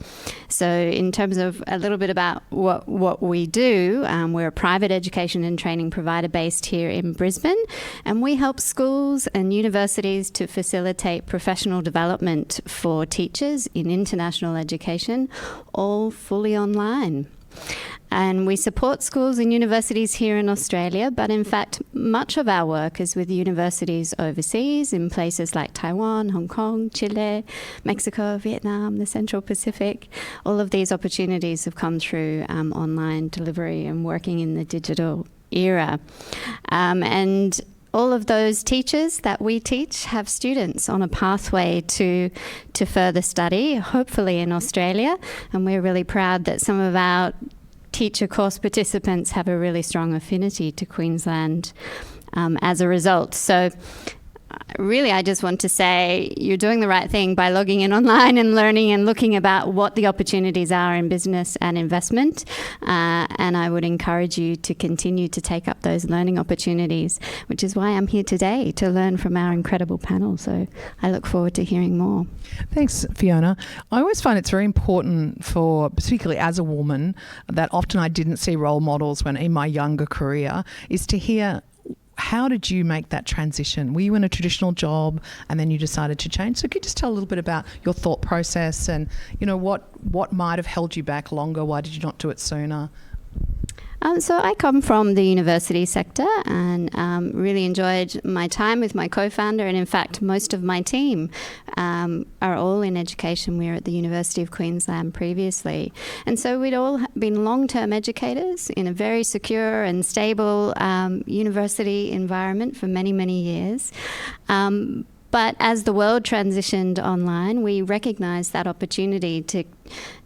So in terms of a little bit about what we do, we're a private education and training provider based here in Brisbane, and we help schools and universities to facilitate professional development for teachers in international education, all fully online. And we support schools and universities here in Australia, but in fact, much of our work is with universities overseas in places like Taiwan, Hong Kong, Chile, Mexico, Vietnam, the Central Pacific. All of these opportunities have come through online delivery and working in the digital era. And all of those teachers that we teach have students on a pathway to further study, hopefully in Australia. And we're really proud that some of our teacher course participants have a really strong affinity to Queensland as a result. So really, I just want to say you're doing the right thing by logging in online and learning and looking about what the opportunities are in business and investment. And I would encourage you to continue to take up those learning opportunities, which is why I'm here today, to learn from our incredible panel. So I look forward to hearing more. Thanks, Fiona. I always find it's very important for, particularly as a woman, that often I didn't see role models when in my younger career, is to hear, how did you make that transition? Were you in a traditional job and then you decided to change? So could you just tell a little bit about your thought process and, you know, what might have held you back longer? Why did you not do it sooner? So I come from the university sector and really enjoyed my time with my co-founder, and in fact most of my team are all in education. We were at the University of Queensland previously, and so we'd all been long-term educators in a very secure and stable university environment for many, many years. But as the world transitioned online, we recognised that opportunity to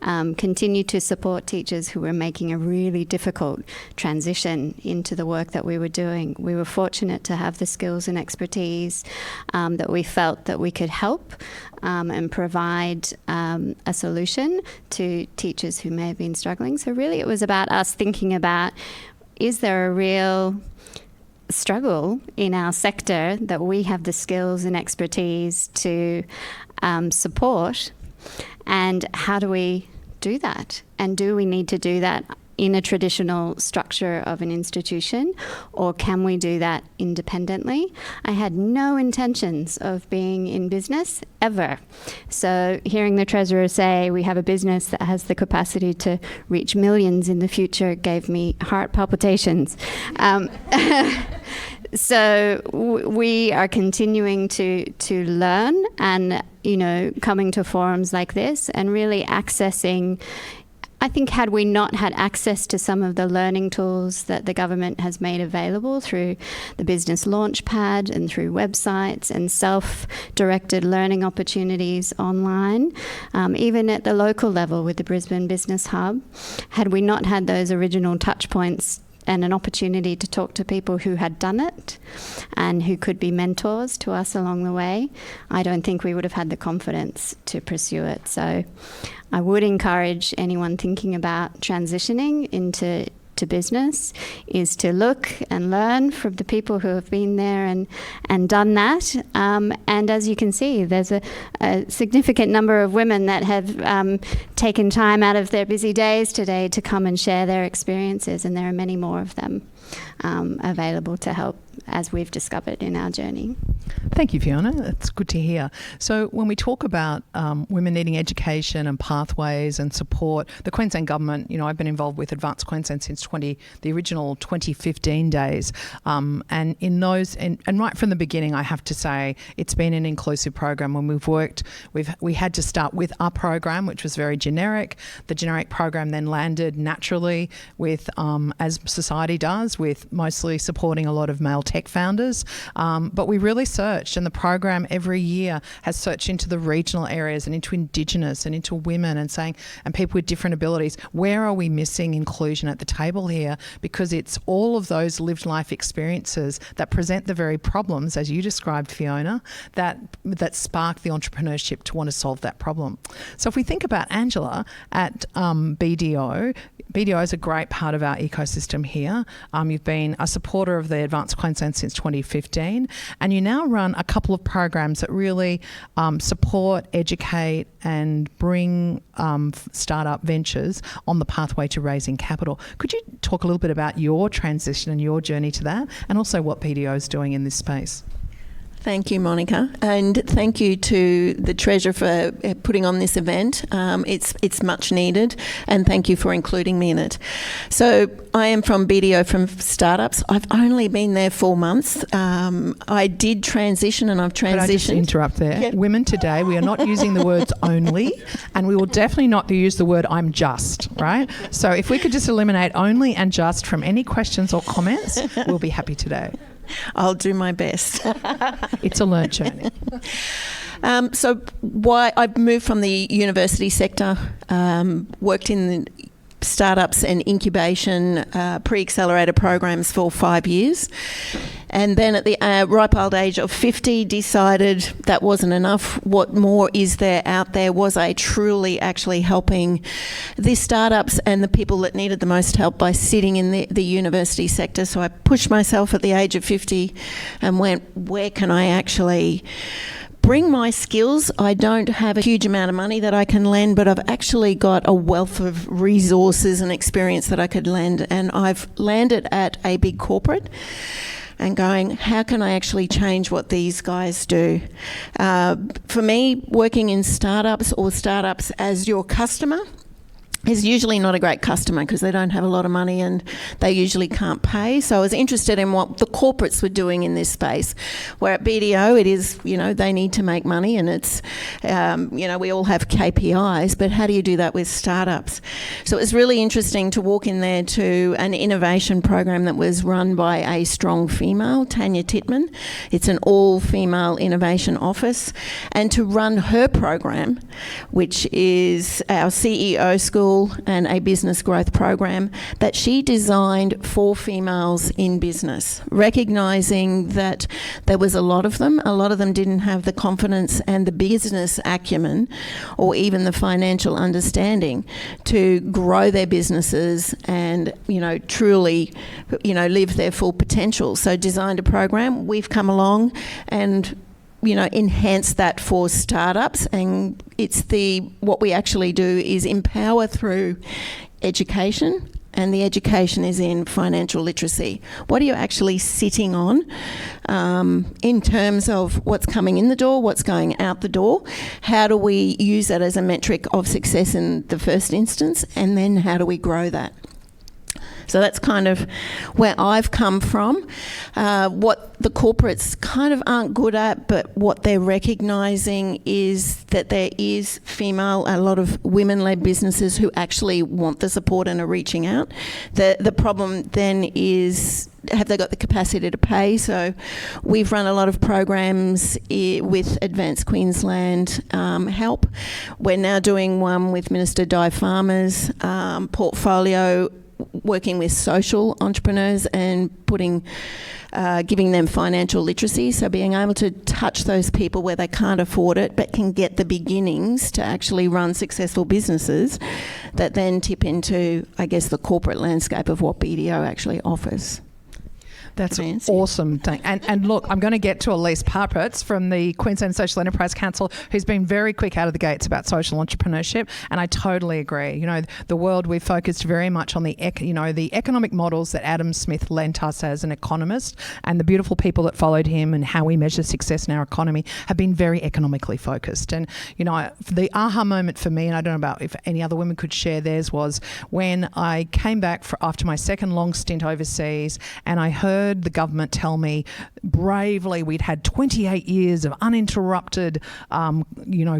continue to support teachers who were making a really difficult transition into the work that we were doing. We were fortunate to have the skills and expertise that we felt that we could help and provide a solution to teachers who may have been struggling. So really it was about us thinking about, is there a real struggle in our sector that we have the skills and expertise to support, and how do we do that? And do we need to do that in a traditional structure of an institution, or can we do that independently? I had no intentions of being in business ever. So hearing the Treasurer say we have a business that has the capacity to reach millions in the future gave me heart palpitations. So we are continuing to learn and, you know, coming to forums like this and really accessing. I think had we not had access to some of the learning tools that the government has made available through the Business Launchpad and through websites and self-directed learning opportunities online, even at the local level with the Brisbane Business Hub, had we not had those original touch points and an opportunity to talk to people who had done it and who could be mentors to us along the way, I don't think we would have had the confidence to pursue it. So I would encourage anyone thinking about transitioning into business is to look and learn from the people who have been there and done that. And as you can see, there's a significant number of women that have taken time out of their busy days today to come and share their experiences, and there are many more of them available to help, as we've discovered in our journey. Thank you, Fiona. That's good to hear. So when we talk about women needing education and pathways and support, the Queensland Government, you know, I've been involved with Advanced Queensland since the original 2015 days. And in those, and right from the beginning, I have to say, it's been an inclusive program. When we had to start with our program, which was very generic. The generic program then landed naturally with, as society does, with mostly supporting a lot of male tech founders. But we really searched, and the program every year has searched into the regional areas and into Indigenous and into women and people with different abilities. Where are we missing inclusion at the table here? Because it's all of those lived life experiences that present the very problems, as you described, Fiona, that spark the entrepreneurship to want to solve that problem. So if we think about Angela at BDO is a great part of our ecosystem here. You've been a supporter of the Advanced Queensland since 2015, and you now run a couple of programs that really support, educate and bring startup ventures on the pathway to raising capital. Could you talk a little bit about your transition and your journey to that, and also what BDO is doing in this space? Thank you, Monica, and thank you to the Treasurer for putting on this event. It's much needed, and thank you for including me in it. So I am from BDO, from startups. I've only been there 4 months. I did transition, and I've transitioned. Could I just interrupt there? Yep. Women today, we are not using the words only, and we will definitely not use the word I'm just, right? So if we could just eliminate only and just from any questions or comments, we'll be happy today. I'll do my best. It's a learnt journey. So why I've moved from the university sector, worked in startups and incubation pre-accelerator programs for 5 years, and then at the ripe old age of 50 decided that wasn't enough. What more is there out there? Was I truly actually helping the startups and the people that needed the most help by sitting in the university sector? So I pushed myself at the age of 50 and went, where can I actually bring my skills? I don't have a huge amount of money that I can lend, but I've actually got a wealth of resources and experience that I could lend. And I've landed at a big corporate and going, how can I actually change what these guys do? For me, working in startups or startups as your customer is usually not a great customer because they don't have a lot of money and they usually can't pay. So I was interested in what the corporates were doing in this space, where at BDO it is, they need to make money, and it's, we all have KPIs, but how do you do that with startups? So it was really interesting to walk in there to an innovation program that was run by a strong female, Tanya Titman. It's an all-female innovation office, and to run her program, which is our CEO school and a business growth program that she designed for females in business, recognising that there was a lot of them didn't have the confidence and the business acumen or even the financial understanding to grow their businesses and, truly, live their full potential. So designed a program. We've come along and enhance that for startups, and it's what we actually do is empower through education, and the education is in financial literacy. What are you actually sitting on in terms of what's coming in the door, what's going out the door? How do we use that as a metric of success in the first instance, and then how do we grow that? So that's kind of where I've come from. What the corporates kind of aren't good at, but what they're recognising is that there is a lot of women-led businesses who actually want the support and are reaching out. The problem then is, have they got the capacity to pay? So we've run a lot of programs with Advanced Queensland Help. We're now doing one with Minister Di Farmer's portfolio, working with social entrepreneurs and giving them financial literacy, so being able to touch those people where they can't afford it but can get the beginnings to actually run successful businesses that then tip into, I guess, the corporate landscape of what BDO actually offers. That's awesome. And look, I'm going to get to Elise Parpitz from the Queensland Social Enterprise Council, who's been very quick out of the gates about social entrepreneurship, and I totally agree. The world, we've focused very much on the economic models that Adam Smith lent us as an economist, and the beautiful people that followed him and how we measure success in our economy have been very economically focused. And, the aha moment for me, and I don't know about if any other women could share theirs, was when I came back after my second long stint overseas, and I heard the government tell me bravely we'd had 28 years of uninterrupted,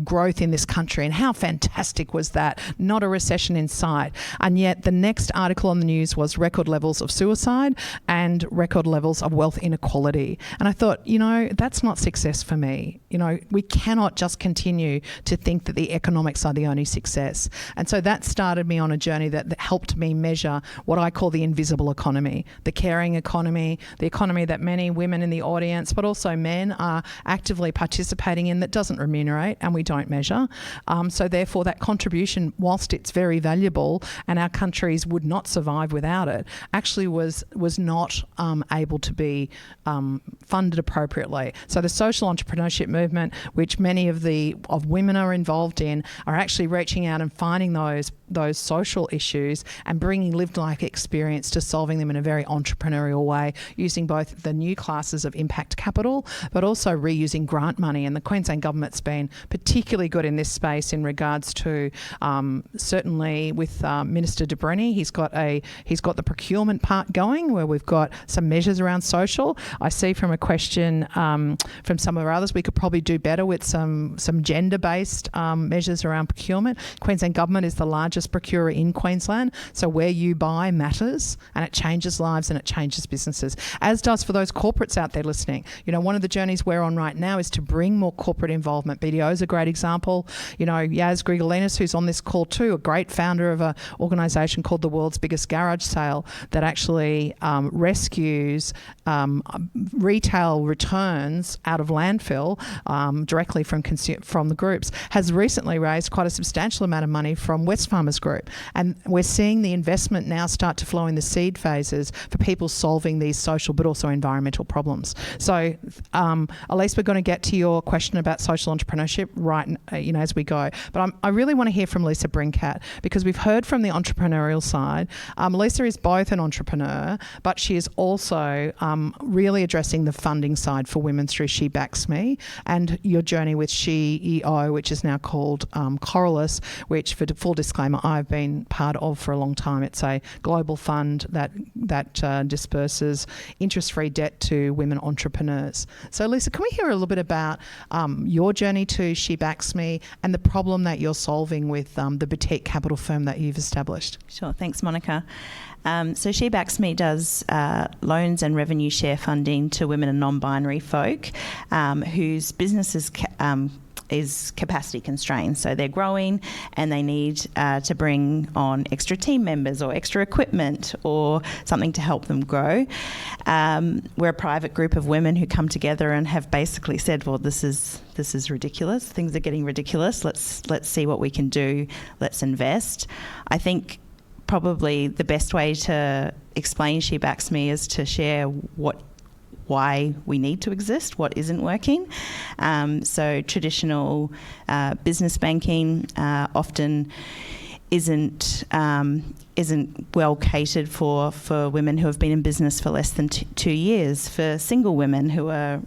growth in this country, and how fantastic was that? Not a recession in sight. And yet the next article on the news was record levels of suicide and record levels of wealth inequality. And I thought, that's not success for me. We cannot just continue to think that the economics are the only success. And so that started me on a journey that helped me measure what I call the invisible economy, the caring economy, the economy that many women in the audience, but also men, are actively participating in, that doesn't remunerate and we don't measure. So therefore that contribution, whilst it's very valuable and our countries would not survive without it, actually was not able to be funded appropriately. So the social entrepreneurship movement, which many of women are involved in, are actually reaching out and finding those those social issues and bringing lived life experience to solving them in a very entrepreneurial way, using both the new classes of impact capital, but also reusing grant money. And the Queensland Government's been particularly good in this space in regards to certainly with Minister De Brenny, he's got the procurement part going where we've got some measures around social. I see from a question from some of our others, we could probably do better with some gender-based measures around procurement. Queensland Government is the largest procurer in Queensland, so where you buy matters, and it changes lives and it changes businesses, as does for those corporates out there listening. You know, one of the journeys we're on right now is to bring more corporate involvement. BDO is a great example. You know, Yaz Grigalinas, who's on this call too, a great founder of an organisation called the World's Biggest Garage Sale that actually rescues retail returns out of landfill directly from the groups, has recently raised quite a substantial amount of money from Wesfarmers Group. And we're seeing the investment now start to flow in the seed phases for people solving these social but also environmental problems. So, Elise, we're going to get to your question about social entrepreneurship as we go. But I really want to hear from Lisa Brincat, because we've heard from the entrepreneurial side. Lisa is both an entrepreneur, but she is also really addressing the funding side for women through She Backs Me, and your journey with She.io, which is now called Coralus, which, for full disclaimer, I've been part of for a long time. It's a global fund that disperses interest-free debt to women entrepreneurs. So, Lisa, can we hear a little bit about your journey to She Backs Me and the problem that you're solving with the boutique capital firm that you've established? Sure, thanks, Monica. So She Backs Me does loans and revenue share funding to women and non-binary folk whose businesses is capacity constrained. So they're growing and they need to bring on extra team members or extra equipment or something to help them grow. We're a private group of women who come together and have basically said, well, this is ridiculous. Things are getting ridiculous. Let's see what we can do. Let's invest. I think probably the best way to explain She Backs Me is to share why we need to exist, what isn't working. So traditional business banking often isn't well catered for women who have been in business for less than 2 years, for single women who are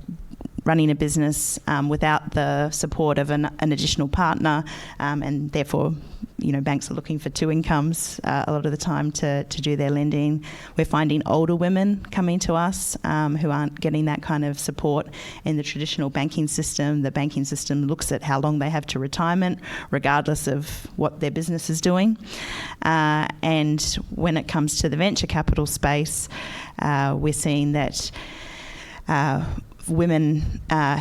running a business without the support of an additional partner, and therefore, you know, banks are looking for two incomes a lot of the time to do their lending. We're finding older women coming to us who aren't getting that kind of support in the traditional banking system. The banking system looks at how long they have to retirement, regardless of what their business is doing. And when it comes to the venture capital space, we're seeing that women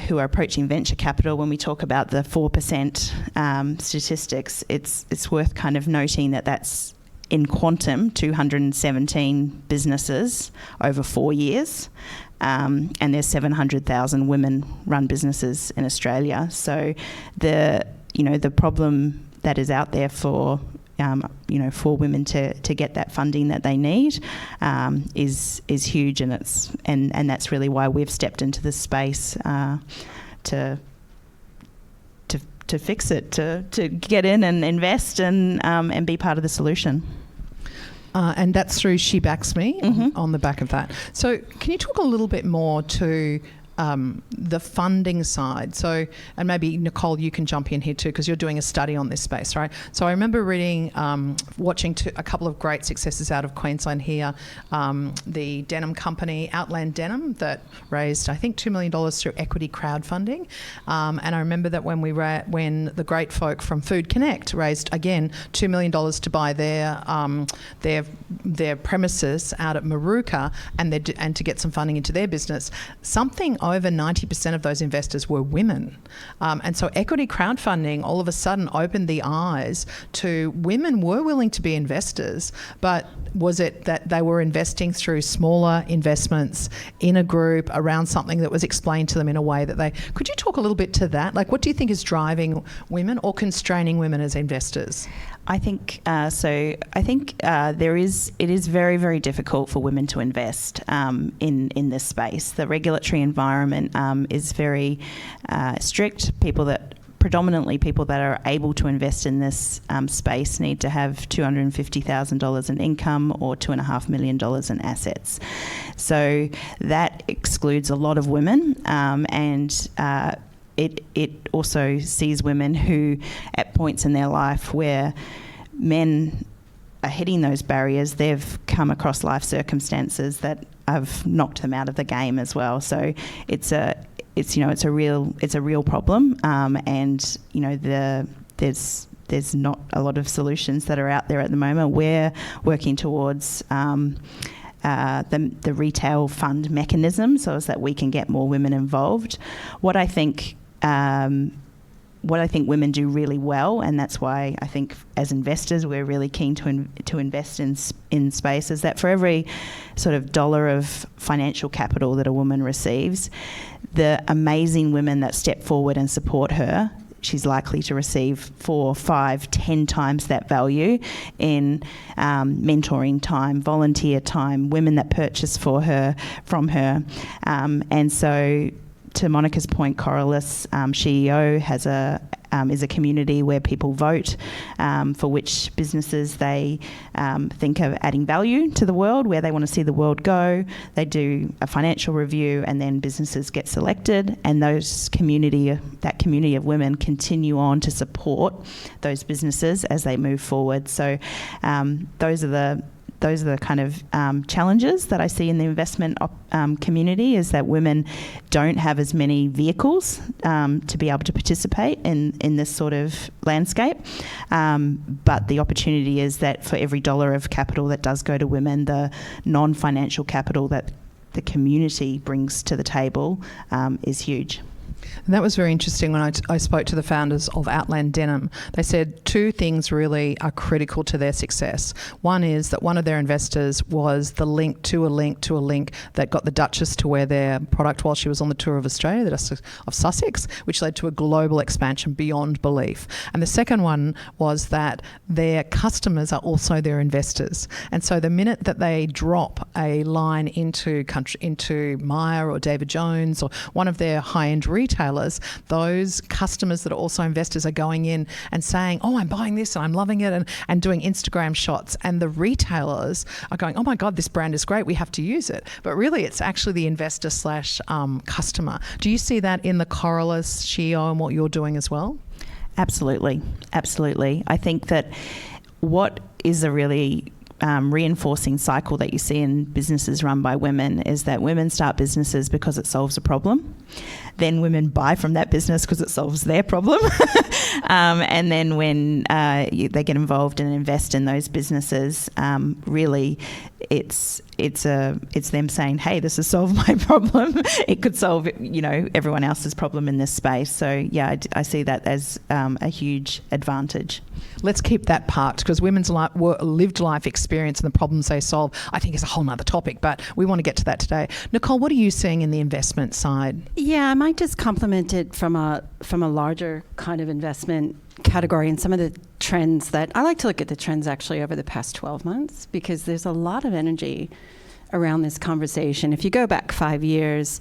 who are approaching venture capital, when we talk about the 4% statistics, it's worth kind of noting that that's in quantum 217 businesses over 4 years, and there's 700,000 women run businesses in Australia. So the problem that is out there for women to get that funding that they need is huge, and that's really why we've stepped into this space to fix it, to get in and invest and be part of the solution. And that's through She Backs Me on the back of that. So can you talk a little bit more to the funding side? So, and maybe Nicole, you can jump in here too, because you're doing a study on this space, right? So I remember reading, watching a couple of great successes out of Queensland here. The denim company, Outland Denim, that raised, I think, $2 million through equity crowdfunding. And I remember that when the great folk from Food Connect raised, again, $2 million to buy their premises out at Maruka and to get some funding into their business, something over 90% of those investors were women. And so equity crowdfunding all of a sudden opened the eyes to women were willing to be investors, but was it that they were investing through smaller investments in a group around something that was explained to them in a way that could you talk a little bit to that? Like, what do you think is driving women or constraining women as investors? I think it is very, very difficult for women to invest in this space. The regulatory environment is very strict. People that predominantly people that are able to invest in this space need to have $250,000 in income or $2.5 million in assets. So that excludes a lot of women, and it also sees women who, at points in their life where men are hitting those barriers, they've come across life circumstances that have knocked them out of the game as well. So it's a real problem, and there's not a lot of solutions that are out there at the moment. We're working towards the retail fund mechanism so as that we can get more women involved. What I think women do really well, and that's why I think as investors we're really keen to invest in space, is that for every sort of dollar of financial capital that a woman receives, the amazing women that step forward and support her, she's likely to receive 4, 5, 10 times that value in mentoring time, volunteer time, women that purchase from her. And so, to Monica's point, Coralus SheEO is a community where people vote for which businesses they think are adding value to the world, where they want to see the world go. They do a financial review, and then businesses get selected, and that community of women continue on to support those businesses as they move forward. So those are the kind of challenges that I see in the investment community, is that women don't have as many vehicles to be able to participate in this sort of landscape. But the opportunity is that for every dollar of capital that does go to women, the non-financial capital that the community brings to the table is huge. And that was very interesting when I spoke to the founders of Outland Denim. They said 2 things really are critical to their success. One is that one of their investors was the link to a link that got the Duchess to wear their product while she was on the tour of Australia, the Duchess of Sussex, which led to a global expansion beyond belief. And the second one was that their customers are also their investors. And so the minute that they drop a line into Myer or David Jones or one of their high-end retailers, those customers that are also investors are going in and saying, oh, I'm buying this and I'm loving it, and doing Instagram shots, and the retailers are going, oh my God, this brand is great, we have to use it. But really it's actually the investor / customer. Do you see that in the Coralus SheEO and what you're doing as well? Absolutely. I think that what is a really reinforcing cycle that you see in businesses run by women is that women start businesses because it solves a problem. Then women buy from that business because it solves their problem. And then when they get involved and invest in those businesses, really it's them saying, hey, this has solved my problem. It could solve everyone else's problem in this space. So yeah, I see that as a huge advantage. Let's keep that parked, because women's lived life experience and the problems they solve, I think, is a whole nother topic, but we want to get to that today. Nicole, what are you seeing in the investment side? Yeah, I might just complement it from a larger kind of investment category and some of the trends that I like to look at the trends actually over the past 12 months, because there's a lot of energy around this conversation. If you go back 5 years,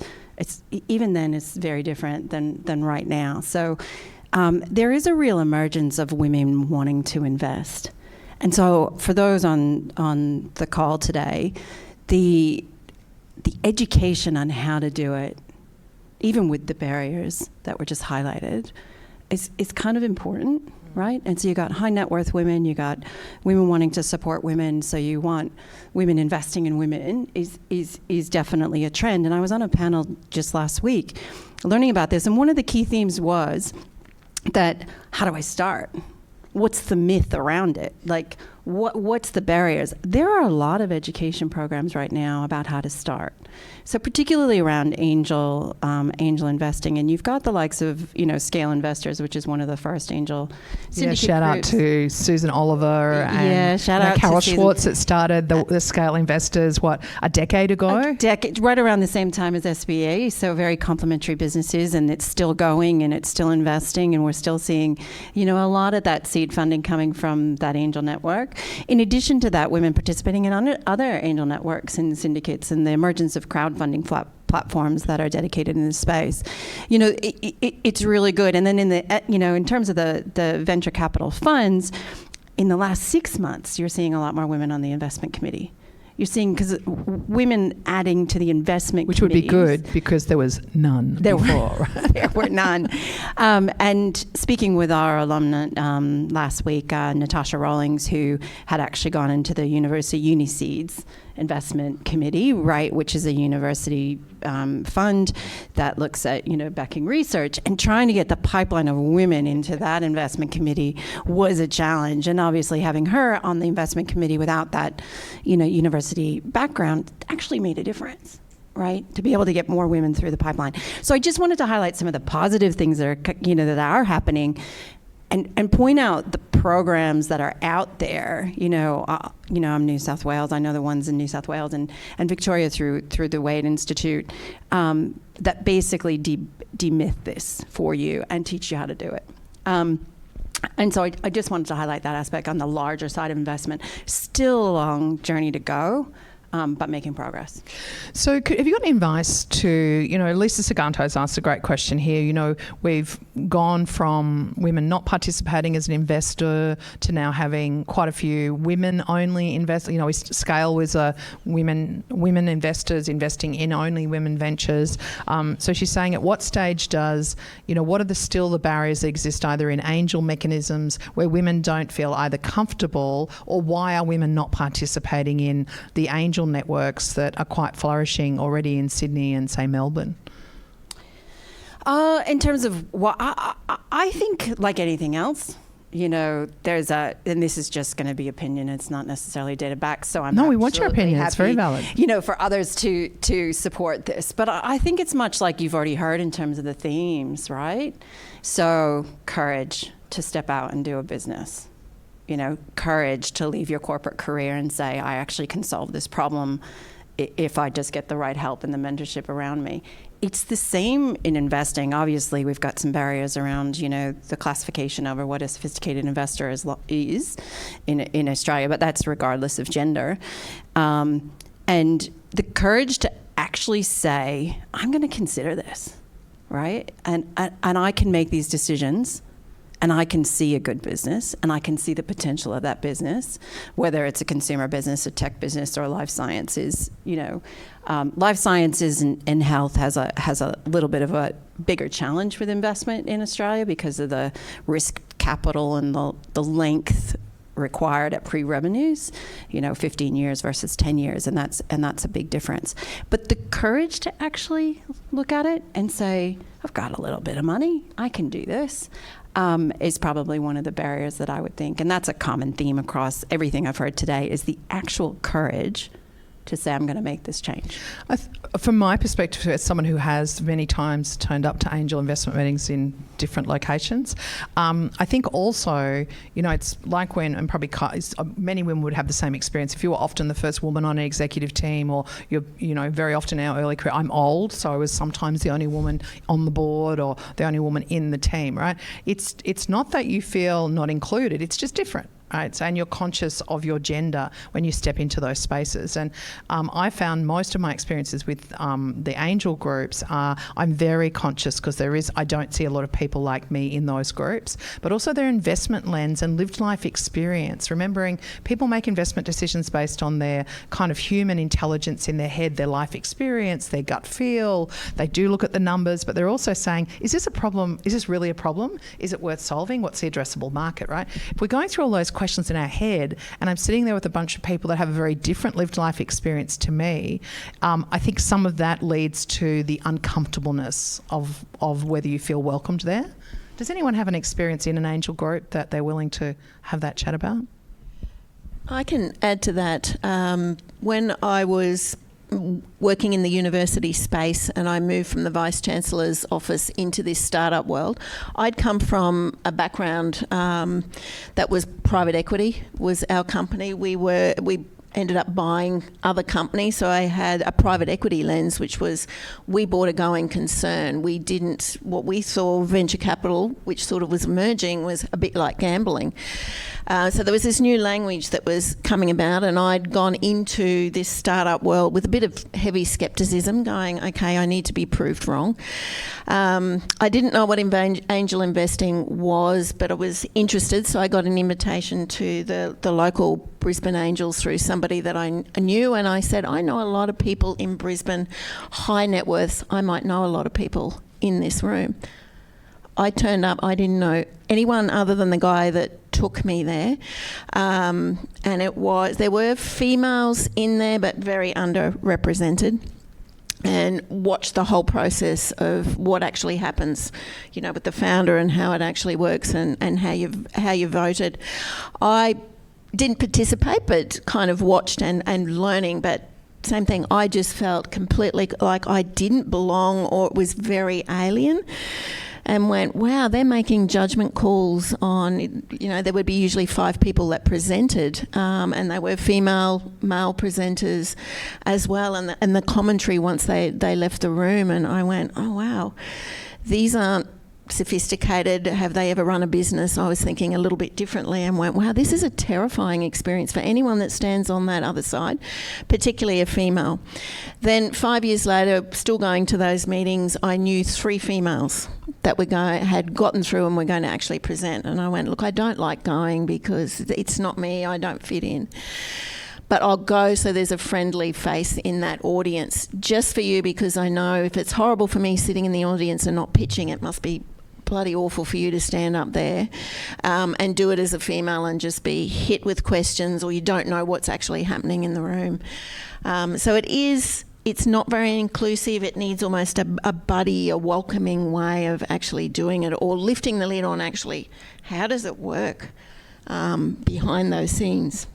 even then it's very different than right now. So there is a real emergence of women wanting to invest. And so for those on the call today, the education on how to do it, even with the barriers that were just highlighted, is kind of important, right? And so you got high net worth women, you got women wanting to support women, so you want women investing in women is definitely a trend. And I was on a panel just last week learning about this, and one of the key themes was that, how do I start? What's the myth around it? Like, what's the barriers? There are a lot of education programs right now about how to start. So particularly around angel investing, and you've got the likes of Scale Investors, which is one of the first angel syndicate shout groups. out to Susan Oliver and shout out Carol to Schwartz that started the Scale Investors a decade ago? Right around the same time as SBA. So very complementary businesses, and it's still going and it's still investing, and we're still seeing a lot of that seed funding coming from that angel network. network. In addition to that, women participating in other angel networks and syndicates and the emergence of crowdfunding platforms that are dedicated in this space. It's really good. And then in terms of the venture capital funds, in the last 6 months, you're seeing a lot more women on the investment committee. You're seeing, because women adding to the investment Which would be good because there was none before. There were none. And speaking with our alumna last week, Natasha Rawlings, who had actually gone into the University Uniseeds Investment Committee, right, which is a university fund that looks at, backing research, and trying to get the pipeline of women into that investment committee was a challenge. And obviously having her on the investment committee without that, university background actually made a difference, right, to be able to get more women through the pipeline. So I just wanted to highlight some of the positive things that are, that are happening, and point out the programs that are out there. I'm New South Wales. I know the ones in New South Wales and Victoria through the Wade Institute that basically demyth this for you and teach you how to do it. And so I just wanted to highlight that aspect on the larger side of investment. Still a long journey to go, but making progress. So have you got any advice to, Lisa Saganto's asked a great question here. We've gone from women not participating as an investor to now having quite a few women-only investors. Scale was women investors investing in only women ventures. So she's saying, at what stage does, what are still the barriers that exist either in angel mechanisms where women don't feel either comfortable, or why are women not participating in the angel networks that are quite flourishing already in Sydney and, say, Melbourne? In terms of what I think, like anything else, there's and this is just going to be opinion. It's not necessarily data backed. So we want your opinion. It's very valid. For others to support this. But I think it's much like you've already heard in terms of the themes, right? So courage to step out and do a business. Courage to leave your corporate career and say, I actually can solve this problem if I just get the right help and the mentorship around me. It's the same in investing. Obviously, we've got some barriers around, the classification over what a sophisticated investor is in Australia, but that's regardless of gender. And the courage to actually say, I'm going to consider this, right? And I can make these decisions. And I can see a good business, and I can see the potential of that business, whether it's a consumer business, a tech business, or life sciences. Life sciences and health has a little bit of a bigger challenge with investment in Australia because of the risk capital and the length required at pre-revenues, 15 years versus 10 years, and that's a big difference. But the courage to actually look at it and say, I've got a little bit of money, I can do this. Is probably one of the barriers that I would think. And that's a common theme across everything I've heard today, is the actual courage to say, I'm going to make this change. From my perspective, as someone who has many times turned up to angel investment meetings in different locations, I think also, it's like when, and probably many women would have the same experience. If you were often the first woman on an executive team, or you're, very often in our early career, I'm old, so I was sometimes the only woman on the board or the only woman in the team, right? It's not that you feel not included, it's just different. Right, and you're conscious of your gender when you step into those spaces. And I found most of my experiences with the angel groups I'm very conscious, because I don't see a lot of people like me in those groups, but also their investment lens and lived life experience. Remembering people make investment decisions based on their kind of human intelligence in their head, their life experience, their gut feel. They do look at the numbers, but they're also saying, is this a problem? Is this really a problem? Is it worth solving? What's the addressable market, right? If we're going through all those questions in our head, and I'm sitting there with a bunch of people that have a very different lived life experience to me, I think some of that leads to the uncomfortableness of whether you feel welcomed there. Does anyone have an experience in an angel group that they're willing to have that chat about? I can add to that. When I was working in the university space and I moved from the Vice-Chancellor's office into this startup world, I'd come from a background that was private equity was our company. We ended up buying other companies. So I had a private equity lens, which was we bought a going concern. We didn't, what we saw venture capital, which sort of was emerging, was a bit like gambling. So there was this new language that was coming about, and I'd gone into this startup world with a bit of heavy scepticism, going, okay, I need to be proved wrong. I didn't know what angel investing was, but I was interested, so I got an invitation to the local Brisbane Angels through somebody that I knew, and I said, I know a lot of people in Brisbane, high net worth. I might know a lot of people in this room. I turned up, I didn't know anyone other than the guy that took me there. And there were females in there, but very underrepresented. And watched the whole process of what actually happens, with the founder and how it actually works and how you voted. I didn't participate, but kind of watched and learning, but same thing, I just felt completely like I didn't belong, or it was very alien. And went, wow, they're making judgment calls on, there would be usually 5 people that presented, and they were male presenters as well, and the commentary once they left the room, and I went, oh wow, these aren't sophisticated. Have they ever run a business? I was thinking a little bit differently and went, wow, this is a terrifying experience for anyone that stands on that other side, particularly a female. Then 5 years later, still going to those meetings, I knew 3 females that had gotten through and were going to actually present. And I went, look, I don't like going because it's not me, I don't fit in. But I'll go so there's a friendly face in that audience just for you, because I know if it's horrible for me sitting in the audience and not pitching, it must be bloody awful for you to stand up there and do it as a female and just be hit with questions, or you don't know what's actually happening in the room. So it's not very inclusive. It needs almost a buddy, a welcoming way of actually doing it, or lifting the lid on actually how does it work behind those scenes.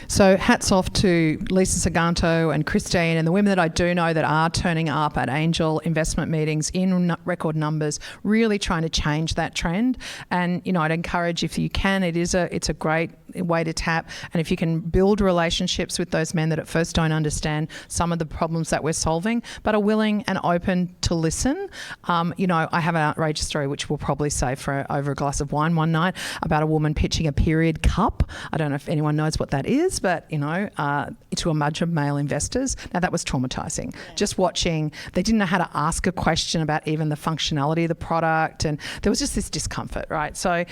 So hats off to Lisa Saganto and Christine and the women that I do know that are turning up at angel investment meetings in record numbers, really trying to change that trend. And, I'd encourage, if you can, it's a great way to tap. And if you can build relationships with those men that at first don't understand some of the problems that we're solving, but are willing and open to listen. I have an outrageous story, which we'll probably say for over a glass of wine one night, about a woman pitching a period cup. I don't know if anyone knows what that is, but, to a bunch of male investors. Now, that was traumatising. Yeah. Just watching, they didn't know how to ask a question about even the functionality of the product, and there was just this discomfort, right? So,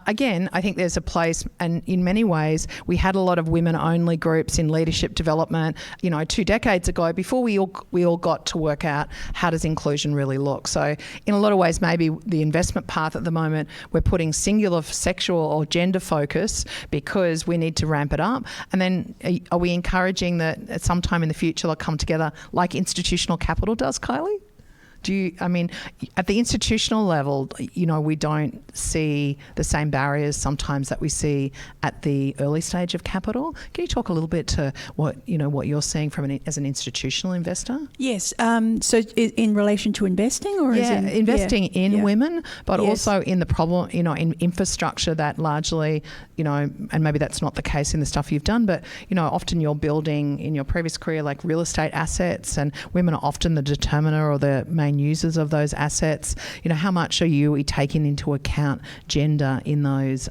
again, I think there's a place, and in many ways, we had a lot of women-only groups in leadership development, 2 decades ago, before we all got to work out how does inclusion really look. So, in a lot of ways, maybe the investment path at the moment, we're putting singular sexual or gender focus because we need to ramp it up. And then are we encouraging that at some time in the future they'll come together like institutional capital does, Kylie? At the institutional level, we don't see the same barriers sometimes that we see at the early stage of capital. Can you talk a little bit to what you're seeing as an institutional investor? Yes. So in relation to investing, or investing in women, but also in the problem, in infrastructure that largely, and maybe that's not the case in the stuff you've done, but often you're building in your previous career like real estate assets, and women are often the determiner or the main users of those assets. How much are you taking into account gender in those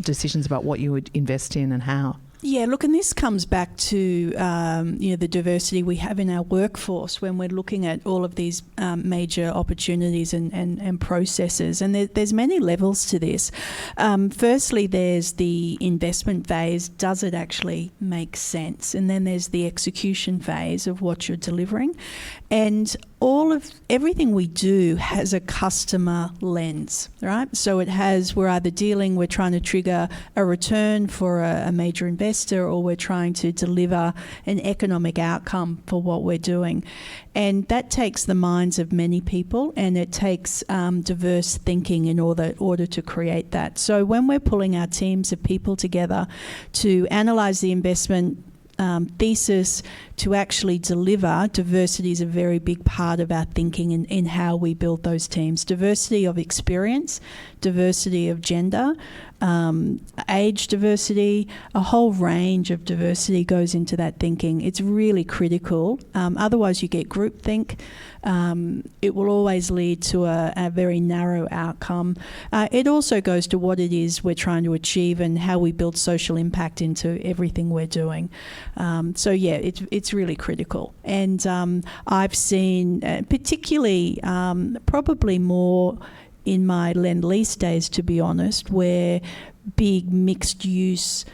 decisions about what you would invest in and how? Yeah, look, and this comes back to the diversity we have in our workforce when we're looking at all of these major opportunities and processes. And there's many levels to this. Firstly, there's the investment phase. Does it actually make sense? And then there's the execution phase of what you're delivering. And everything we do has a customer lens, right? So we're trying to trigger a return for a major investor, or we're trying to deliver an economic outcome for what we're doing. And that takes the minds of many people, and it takes diverse thinking in order to create that. So when we're pulling our teams of people together to analyse the investment thesis to actually deliver, diversity is a very big part of our thinking in how we build those teams. Diversity of experience, diversity of gender, age diversity, a whole range of diversity goes into that thinking. It's really critical. Otherwise, you get groupthink. It will always lead to a very narrow outcome. It also goes to what it is we're trying to achieve and how we build social impact into everything we're doing. So yeah, it's really critical. And I've seen, particularly probably more in my Lend-Lease days, to be honest, where big mixed-use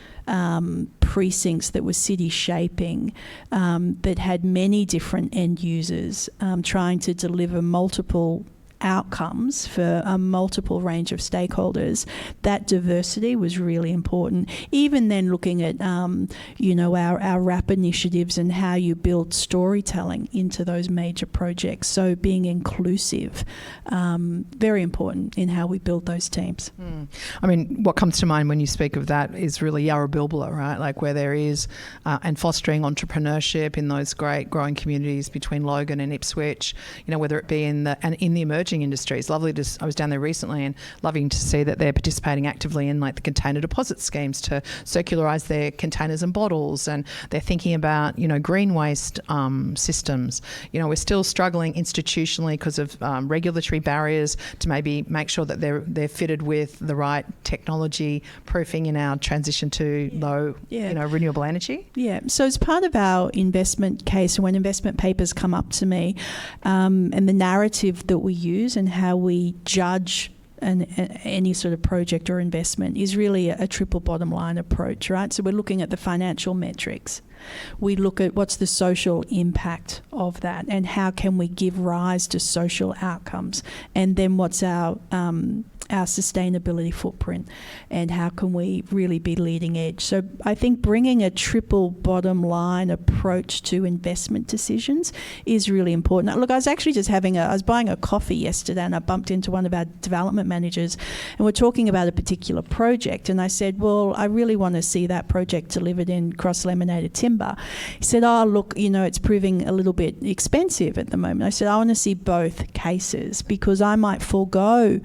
precincts that were city shaping that had many different end users trying to deliver multiple outcomes for a multiple range of stakeholders. That diversity was really important. Even then, looking at our Rampa initiatives and how you build storytelling into those major projects. So being inclusive, very important in how we build those teams. I mean, what comes to mind when you speak of that is really Yarrabilbilla, right? Like where there is and fostering entrepreneurship in those great growing communities between Logan and Ipswich. Whether it be in the emerging industries. Lovely I was down there recently and loving to see that they're participating actively in like the container deposit schemes to circularise their containers and bottles, and they're thinking about green waste systems. We're still struggling institutionally because of regulatory barriers to maybe make sure that they're fitted with the right technology proofing in our transition to low renewable energy. Yeah, so as part of our investment case, and when investment papers come up to me, and the narrative that we use and how we judge any sort of project or investment is really a triple bottom line approach, right? So we're looking at the financial metrics. We look at what's the social impact of that and how can we give rise to social outcomes, and then what's our sustainability footprint and how can we really be leading edge. So I think bringing a triple bottom line approach to investment decisions is really important. Look, I was actually just I was buying a coffee yesterday and I bumped into one of our development managers and we're talking about a particular project, and I said, well, I really want to see that project delivered in cross-laminated timber. He said, oh, look, it's proving a little bit expensive at the moment. I said, I want to see both cases because I might forego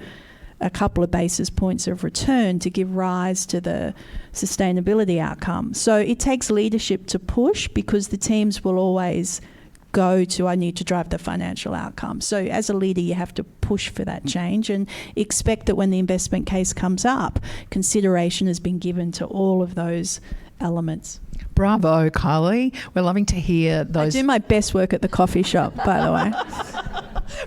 a couple of basis points of return to give rise to the sustainability outcome. So it takes leadership to push because the teams will always go to, I need to drive the financial outcome. So as a leader, you have to push for that change and expect that when the investment case comes up, consideration has been given to all of those elements. Bravo, Kylie. We're loving to hear those. I do my best work at the coffee shop, by the way.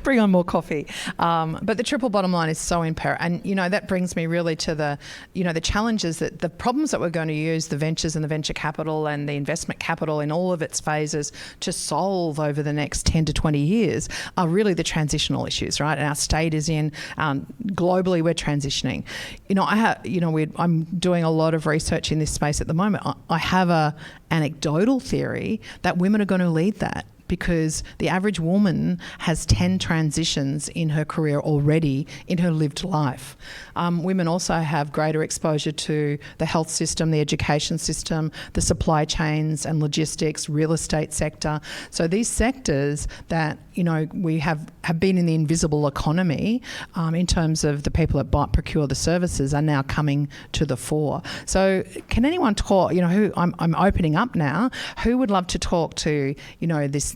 Bring on more coffee. But the triple bottom line is so imperative. And, that brings me really to the challenges that the problems that we're going to use the ventures and the venture capital and the investment capital in all of its phases to solve over the next 10 to 20 years are really the transitional issues, right? And our state is in, globally we're transitioning. I'm doing a lot of research in this space at the moment. I have a anecdotal theory that women are going to lead that, because the average woman has 10 transitions in her career already in her lived life. Women also have greater exposure to the health system, the education system, the supply chains and logistics, real estate sector. So these sectors that, we have been in the invisible economy in terms of the people that procure the services are now coming to the fore. So can anyone talk, who I'm opening up now, who would love to talk to,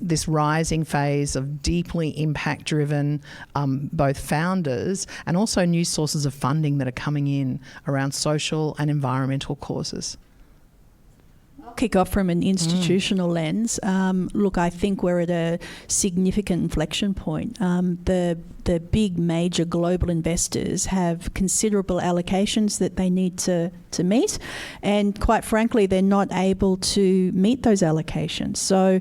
this rising phase of deeply impact-driven both founders and also new sources of funding that are coming in around social and environmental causes? I'll kick off from an institutional lens. Look, I think we're at a significant inflection point. The big major global investors have considerable allocations that they need to meet, and quite frankly they're not able to meet those allocations. So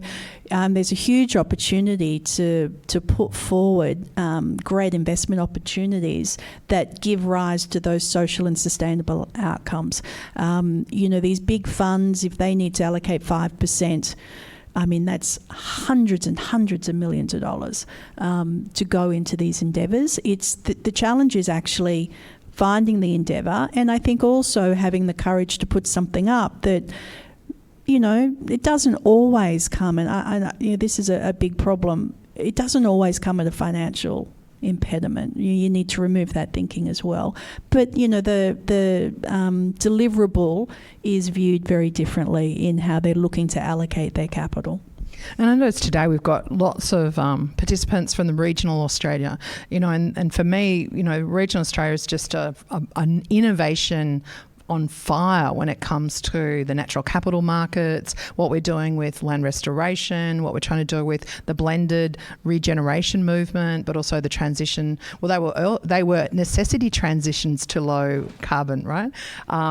there's a huge opportunity to put forward great investment opportunities that give rise to those social and sustainable outcomes. These big funds, if they need to allocate 5%, I mean, that's hundreds and hundreds of millions of dollars to go into these endeavours. It's the challenge is actually finding the endeavour, and I think also having the courage to put something up that, it doesn't always come, and this is a big problem. It doesn't always come at a financial impediment. You need to remove that thinking as well. But the deliverable is viewed very differently in how they're looking to allocate their capital. And I noticed today we've got lots of participants from the regional Australia, and for me, regional Australia is just an innovation on fire when it comes to the natural capital markets, what we're doing with land restoration, what we're trying to do with the blended regeneration movement, but also the transition. Well, they were necessity transitions to low carbon, right?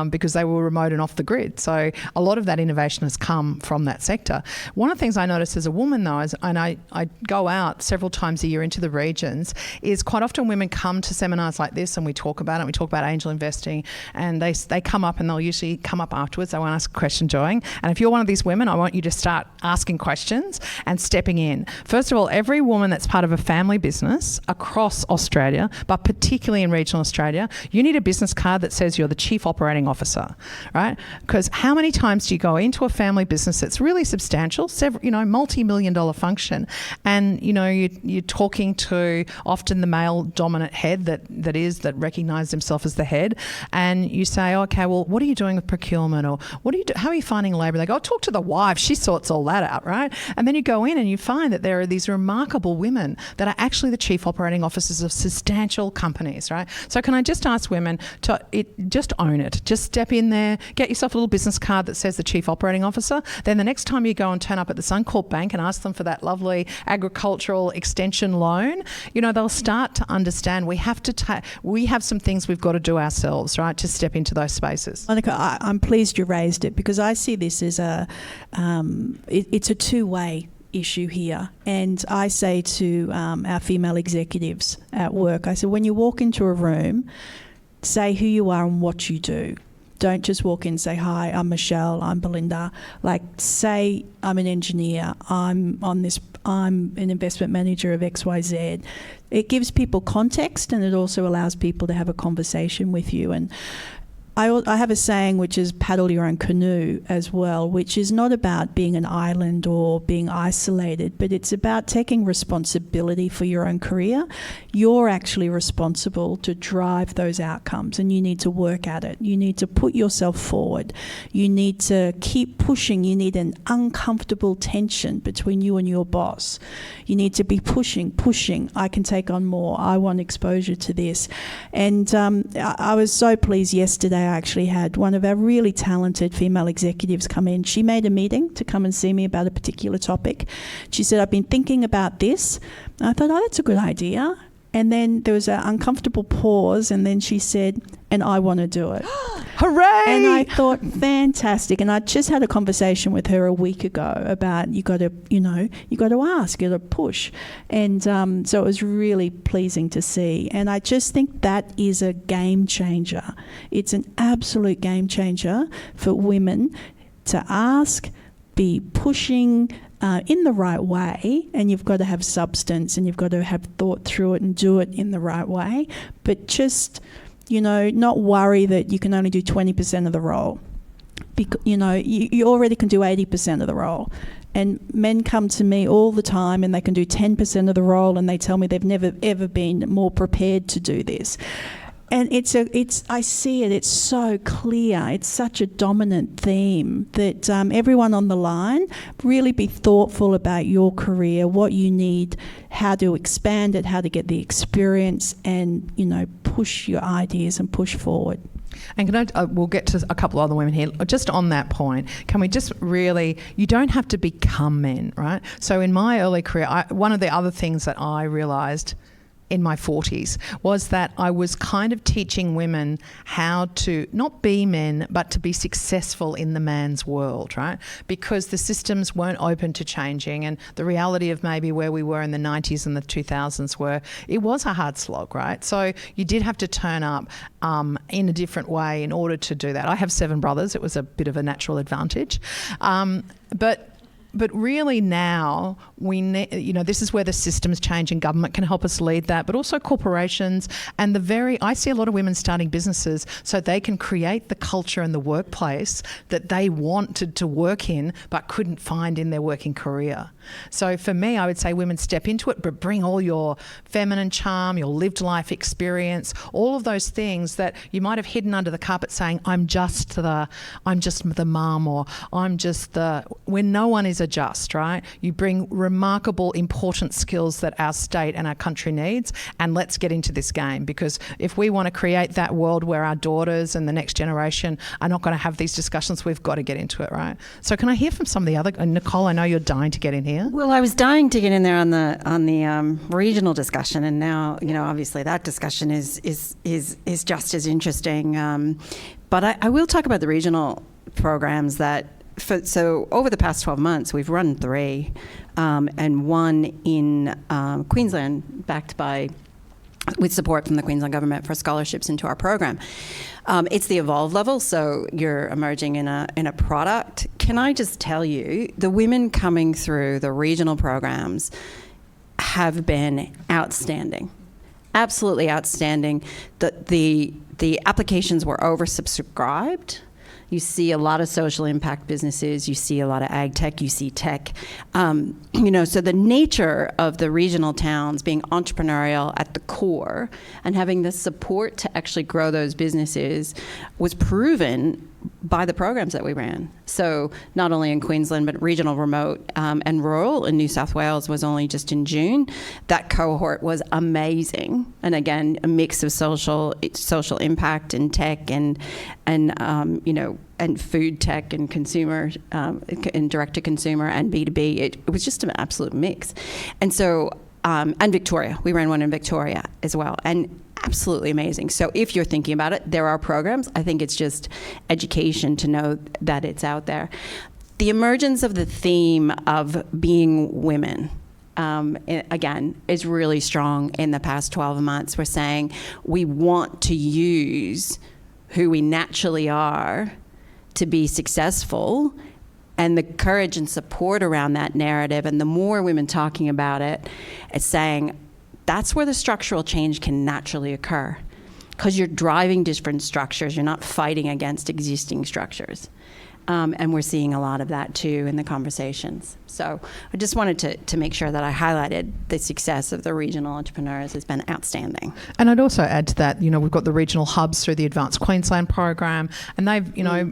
Because they were remote and off the grid. So a lot of that innovation has come from that sector. One of the things I notice as a woman, though, and I go out several times a year into the regions, is quite often women come to seminars like this and we talk about it. We talk about angel investing, and they come up and they'll usually come up afterwards. They want to ask a question, Joy. And if you're one of these women, I want you to start asking questions and stepping in. First of all, every woman that's part of a family business across Australia, but particularly in regional Australia, you need a business card that says you're the Chief Operating Officer, right? Because how many times do you go into a family business that's really substantial, multi-million-dollar function, and you're talking to often the male dominant head that recognises himself as the head, and you say, okay, well, what are you doing with procurement, or how are you finding labour? They go, talk to the wife, she sorts all that out, right? And then you go in and you find that there are these remarkable women that are actually the chief operating officers of substantial companies, right? So can I just ask women to just own it, just step in there, get yourself a little business card that says the chief operating officer. Then the next time you go and turn up at the Suncorp Bank and ask them for that lovely agricultural extension loan, they'll start to understand we have some things we've got to do ourselves, right, to step into those spaces. Monica, I'm pleased you raised it, because I see this as it's a two-way issue here. And I say to our female executives at work, I said, when you walk into a room, say who you are and what you do. Don't just walk in and say, hi, I'm Michelle, I'm Belinda. Say, I'm an engineer, I'm an investment manager of XYZ. It gives people context, and it also allows people to have a conversation with you. And I have a saying which is paddle your own canoe as well, which is not about being an island or being isolated, but it's about taking responsibility for your own career. You're actually responsible to drive those outcomes, and you need to work at it. You need to put yourself forward. You need to keep pushing. You need an uncomfortable tension between you and your boss. You need to be pushing. I can take on more. I want exposure to this. And I was so pleased yesterday. I actually had one of our really talented female executives come in. She made a meeting to come and see me about a particular topic. She said, I've been thinking about this. And I thought, that's a good idea. And then there was an uncomfortable pause, and then she said, and I want to do it. Hooray! And I thought, fantastic. And I just had a conversation with her a week ago about you got to ask, you got to push. And so it was really pleasing to see. And I just think that is a game changer. It's an absolute game changer for women to ask, be pushing, in the right way, and you've got to have substance, and you've got to have thought through it and do it in the right way, but just, not worry that you can only do 20% of the role. You already can do 80% of the role. And men come to me all the time and they can do 10% of the role, and they tell me they've never ever been more prepared to do this. And I see it, it's so clear, it's such a dominant theme that everyone on the line, really be thoughtful about your career, what you need, how to expand it, how to get the experience, and, push your ideas and push forward. And we'll get to a couple of other women here. Just on that point, can we just really, you don't have to become men, right? So in my early career, one of the other things that I realised in my 40s was that I was kind of teaching women how to not be men, but to be successful in the man's world, right? Because the systems weren't open to changing, and the reality of maybe where we were in the 90s and the 2000s it was a hard slog, right? So you did have to turn up in a different way in order to do that. I have 7 brothers. It was a bit of a natural advantage. But But really now, this is where the systems change, and government can help us lead that, but also corporations and I see a lot of women starting businesses so they can create the culture and the workplace that they wanted to work in but couldn't find in their working career. So for me, I would say women step into it, but bring all your feminine charm, your lived life experience, all of those things that you might have hidden under the carpet saying, I'm just the mum, or when no one is a just, right? You bring remarkable, important skills that our state and our country needs, and let's get into this game, because if we want to create that world where our daughters and the next generation are not going to have these discussions, we've got to get into it, right? So can I hear from some of the other, Nicole, I know you're dying to get in here. Well, I was dying to get in there on the regional discussion, and now obviously that discussion is just as interesting. But I will talk about the regional programs so over the past 12 months we've run 3, and one in Queensland, with support from the Queensland Government for scholarships into our program. It's the evolve level, so you're emerging in a product. Can I just tell you, the women coming through the regional programs have been outstanding, absolutely outstanding. The applications were oversubscribed. You see a lot of social impact businesses, you see a lot of ag tech, you see tech. So the nature of the regional towns being entrepreneurial at the core and having the support to actually grow those businesses was proven by the programs that we ran. So not only in Queensland, but regional, remote, and rural in New South Wales was only just in June. That cohort was amazing. And again, a mix of social impact and tech and food tech and consumer, and direct to consumer and B2B. It was just an absolute mix. And so, and Victoria, we ran one in Victoria as well. And absolutely amazing. So if you're thinking about it, there are programs. I think it's just education to know that it's out there. The emergence of the theme of being women, again, is really strong in the past 12 months. We're saying we want to use who we naturally are to be successful, and the courage and support around that narrative, and the more women talking about it, it's saying, that's where the structural change can naturally occur, because you're driving different structures. You're not fighting against existing structures. And we're seeing a lot of that too in the conversations. So I just wanted to make sure that I highlighted the success of the regional entrepreneurs has been outstanding. And I'd also add to that, we've got the regional hubs through the Advanced Queensland program, and they've,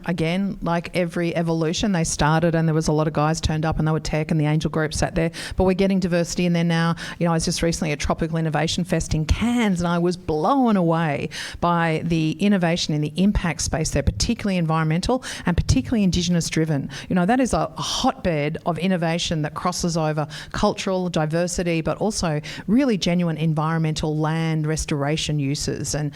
again, like every evolution, they started and there was a lot of guys turned up and they were tech and the angel group sat there, but we're getting diversity in there now. I was just recently at Tropical Innovation Fest in Cairns, and I was blown away by the innovation in the impact space there, particularly environmental and particularly Indigenous driven. That is a hotbed of innovation that crosses over cultural diversity, but also really genuine environmental land restoration uses. And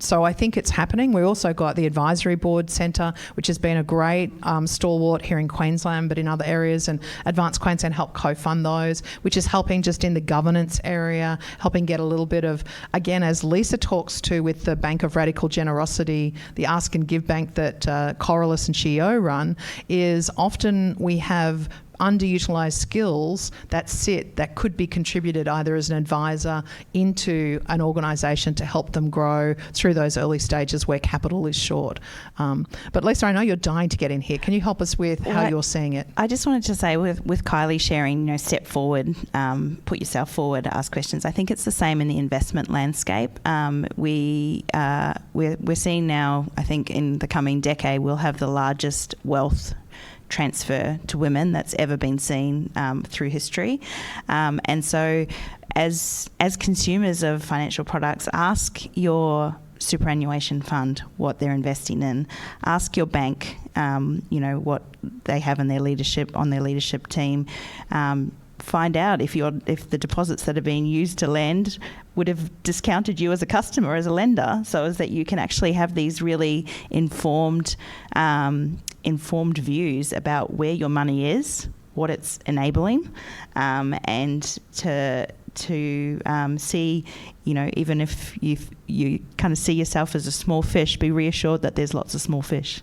so I think it's happening. We also got the Advisory Board Centre, which has been a great stalwart here in Queensland, but in other areas, and Advanced Queensland helped co-fund those, which is helping just in the governance area, helping get a little bit of, again, as Lisa talks to with the Bank of Radical Generosity, the Ask and Give Bank that Corylus and Qic run, is often we have underutilised skills that could be contributed either as an advisor into an organisation to help them grow through those early stages where capital is short. But Lisa, I know you're dying to get in here. Can you help us with how you're seeing it? I just wanted to say with Kylie sharing, step forward, put yourself forward, ask questions. I think it's the same in the investment landscape. We're seeing now, I think in the coming decade, we'll have the largest wealth transfer to women that's ever been seen through history. And so as consumers of financial products, ask your superannuation fund what they're investing in. Ask your bank, what they have in their leadership team. Find out if the deposits that are being used to lend would have discounted you as a customer, as a lender, so as that you can actually have these really informed views about where your money is, what it's enabling, and to see, even if you kind of see yourself as a small fish, be reassured that there's lots of small fish.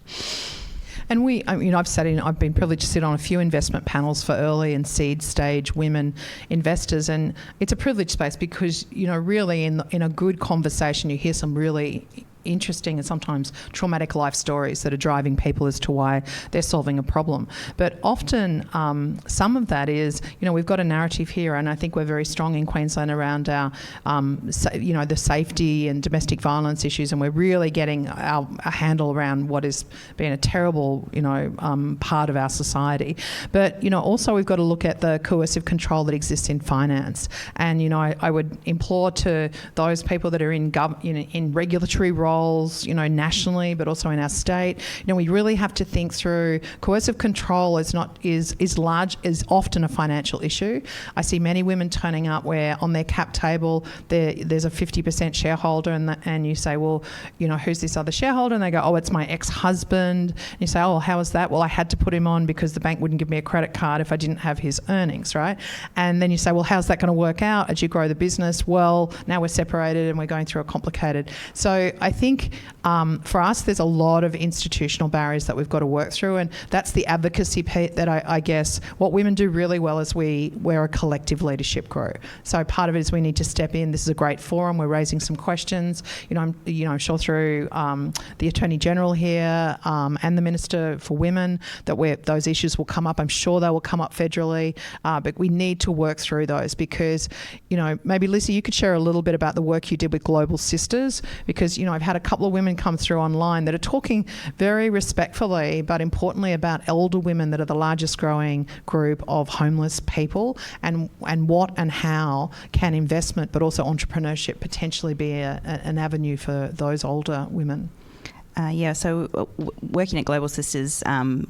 And I've been privileged to sit on a few investment panels for early and seed stage women investors, and it's a privileged space because, really in a good conversation you hear some really interesting and sometimes traumatic life stories that are driving people as to why they're solving a problem. But often some of that is, we've got a narrative here, and I think we're very strong in Queensland around our, the safety and domestic violence issues, and we're really getting a handle around what has been a terrible, part of our society. But, also we've got to look at the coercive control that exists in finance. And, I would implore to those people that are in regulatory roles, nationally, but also in our state. We really have to think through coercive control is often a financial issue. I see many women turning up where on their cap table there's a 50% shareholder, and you say, well, who's this other shareholder? And they go, oh, it's my ex-husband. And you say, oh, how is that? Well, I had to put him on because the bank wouldn't give me a credit card if I didn't have his earnings, right? And then you say, well, how's that going to work out as you grow the business? Well, now we're separated and we're going through a complicated. So I think for us, there's a lot of institutional barriers that we've got to work through, and that's the advocacy piece that I guess what women do really well is we're a collective leadership group. So part of it is we need to step in. This is a great forum. We're raising some questions. I'm sure through the Attorney General here and the Minister for Women that those issues will come up. I'm sure they will come up federally, but we need to work through those because, maybe Lisa, you could share a little bit about the work you did with Global Sisters, because, I've had a couple of women come through online that are talking very respectfully but importantly about elder women that are the largest growing group of homeless people, and what and how can investment but also entrepreneurship potentially be an avenue for those older women. So working at Global Sisters,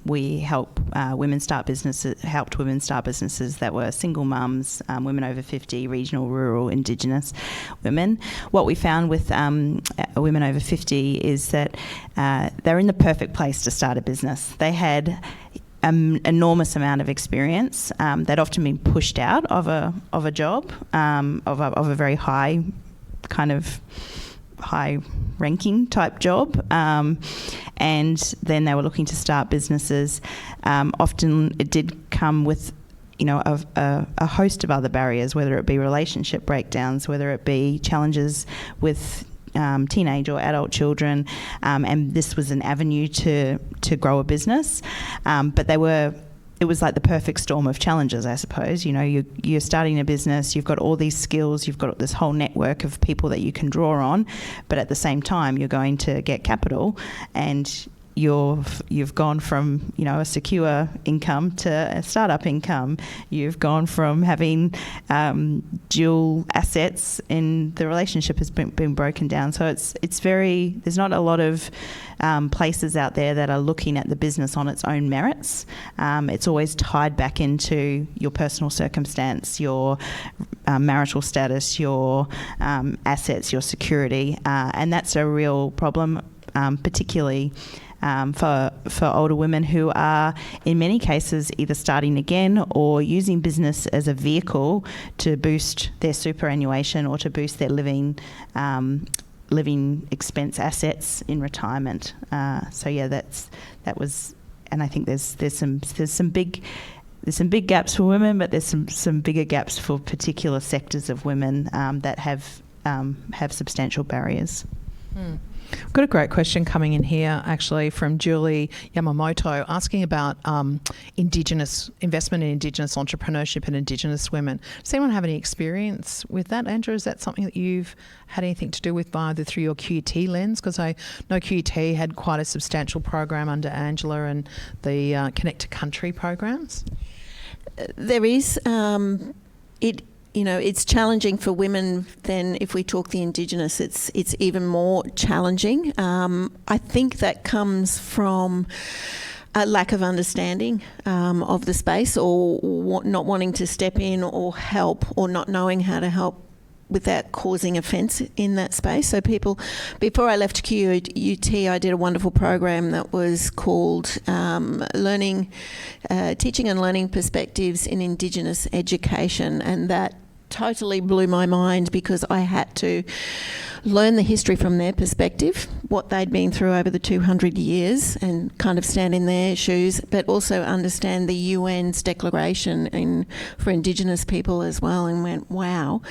we helped women start businesses that were single mums, women over 50, regional, rural, Indigenous women. What we found with women over 50 is that they're in the perfect place to start a business. They had an enormous amount of experience. They'd often been pushed out of a job, of a very high ranking type job, and then they were looking to start businesses. Often it did come with a host of other barriers, whether it be relationship breakdowns, whether it be challenges with teenage or adult children, and this was an avenue to grow a business, but it was like the perfect storm of challenges, I suppose. You're starting a business, you've got all these skills, you've got this whole network of people that you can draw on, but at the same time, you're going to get capital, and you've gone from a secure income to a startup income. You've gone from having dual assets, and the relationship has been broken down. So there's not a lot of places out there that are looking at the business on its own merits. It's always tied back into your personal circumstance, your marital status, your assets, your security, and that's a real problem, particularly for older women who are, in many cases, either starting again or using business as a vehicle to boost their superannuation or to boost their living expense assets in retirement. That was, and I think there's some big gaps for women, but there's some bigger gaps for particular sectors of women that have substantial barriers. I've got a great question coming in here, actually, from Julie Yamamoto, asking about Indigenous investment in Indigenous entrepreneurship and Indigenous women. Does anyone have any experience with that, Andrew? Is that something that you've had anything to do with either through your QT lens? Because I know QT had quite a substantial program under Angela and the Connect to Country programs. There is. It's challenging for women. Then, if we talk the Indigenous, it's even more challenging. I think that comes from a lack of understanding of the space, or not wanting to step in or help, or not knowing how to help without causing offence in that space. So people, before I left QUT, I did a wonderful program that was called Teaching and Learning Perspectives in Indigenous Education, and that totally blew my mind because I had to learn the history from their perspective, what they'd been through over the 200 years and kind of stand in their shoes, but also understand the UN's declaration for Indigenous people as well, and went, wow,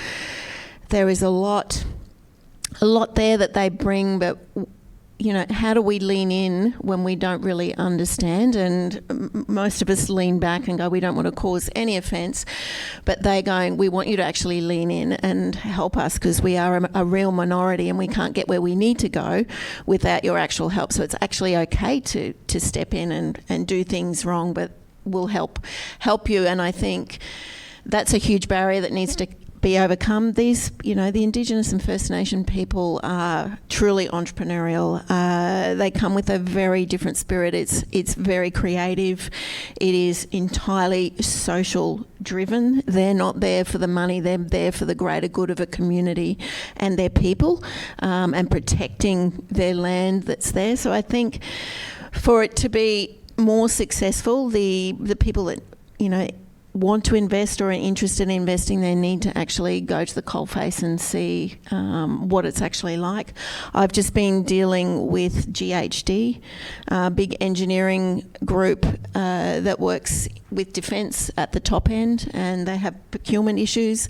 there is a lot there that they bring, but you know, how do we lean in when we don't really understand? And most of us lean back and go, we don't want to cause any offence, but they're going, we want you to actually lean in and help us because we are a real minority and we can't get where we need to go without your actual help. So it's actually okay to step in and do things wrong, but we'll help you. And I think that's a huge barrier that needs to be overcome. These, you know, the Indigenous and First Nation people are truly entrepreneurial. They come with a very different spirit. It's very creative. It is entirely social driven. They're not there for the money. They're there for the greater good of a community and their people, and protecting their land that's there. So I think for it to be more successful, the people that, you know, want to invest or are interested in investing, they need to actually go to the coalface and see what it's actually like. I've just been dealing with GHD, a big engineering group that works with defence at the top end, and they have procurement issues,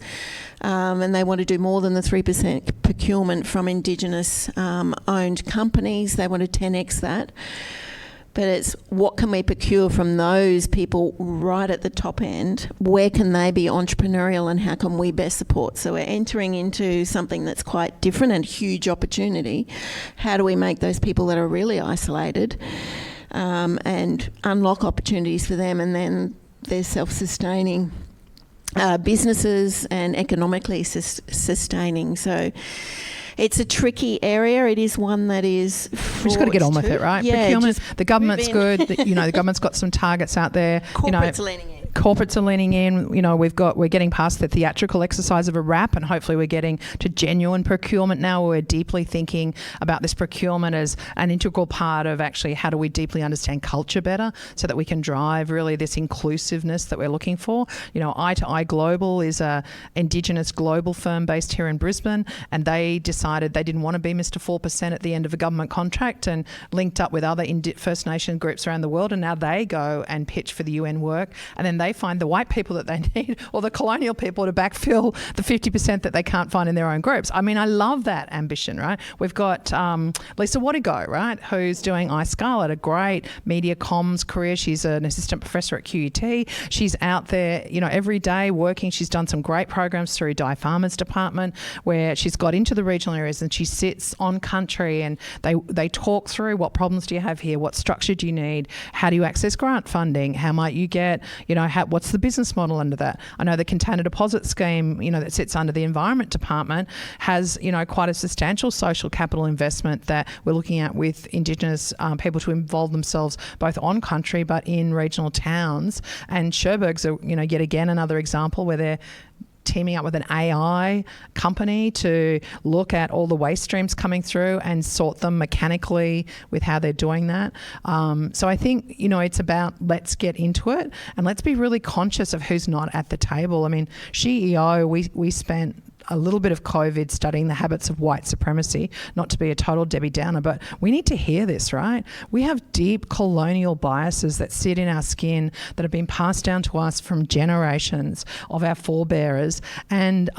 and they want to do more than the 3% procurement from Indigenous owned companies. They want to 10x that. But it's what can we procure from those people right at the top end? Where can they be entrepreneurial and how can we best support? So we're entering into something that's quite different and huge opportunity. How do we make those people that are really isolated and unlock opportunities for them, and then they're self-sustaining businesses and economically sustaining. So it's a tricky area. It is one that is we just got to get on with it, right? Yeah, procurement, the government's good. The government's got some targets out there. Corporates leaning in. Corporates are leaning in. You know, we're getting past the theatrical exercise of a wrap, and hopefully we're getting to genuine procurement now. We're deeply thinking about this procurement as an integral part of actually how do we deeply understand culture better so that we can drive really this inclusiveness that we're looking for. You know, Eye to Eye Global is a Indigenous global firm based here in Brisbane, and they decided they didn't want to be Mr. 4% at the end of a government contract and linked up with other First Nation groups around the world, and now they go and pitch for the UN work, and then they find the white people that they need or the colonial people to backfill the 50% that they can't find in their own groups. I mean, I love that ambition, right? We've got Lisa Wattigo, right, who's doing iScarlet, a great media comms career. She's an assistant professor at QUT. She's out there, you know, every day working. She's done some great programs through Di Farmer's department where she's got into the regional areas and she sits on country and they talk through what problems do you have here, what structure do you need, how do you access grant funding, how might you get, you know, what's the business model under that? I know the container deposit scheme, you know, that sits under the Environment Department has, you know, quite a substantial social capital investment that we're looking at with Indigenous people to involve themselves both on country but in regional towns. And Cherbourg's, you know, yet again another example where they're teaming up with an AI company to look at all the waste streams coming through and sort them mechanically with how they're doing that. So I think, you know, it's about let's get into it and let's be really conscious of who's not at the table. I mean, SheEO, we spent a little bit of COVID studying the habits of white supremacy, not to be a total Debbie Downer, but we need to hear this, right? We have deep colonial biases that sit in our skin that have been passed down to us from generations of our forebearers, and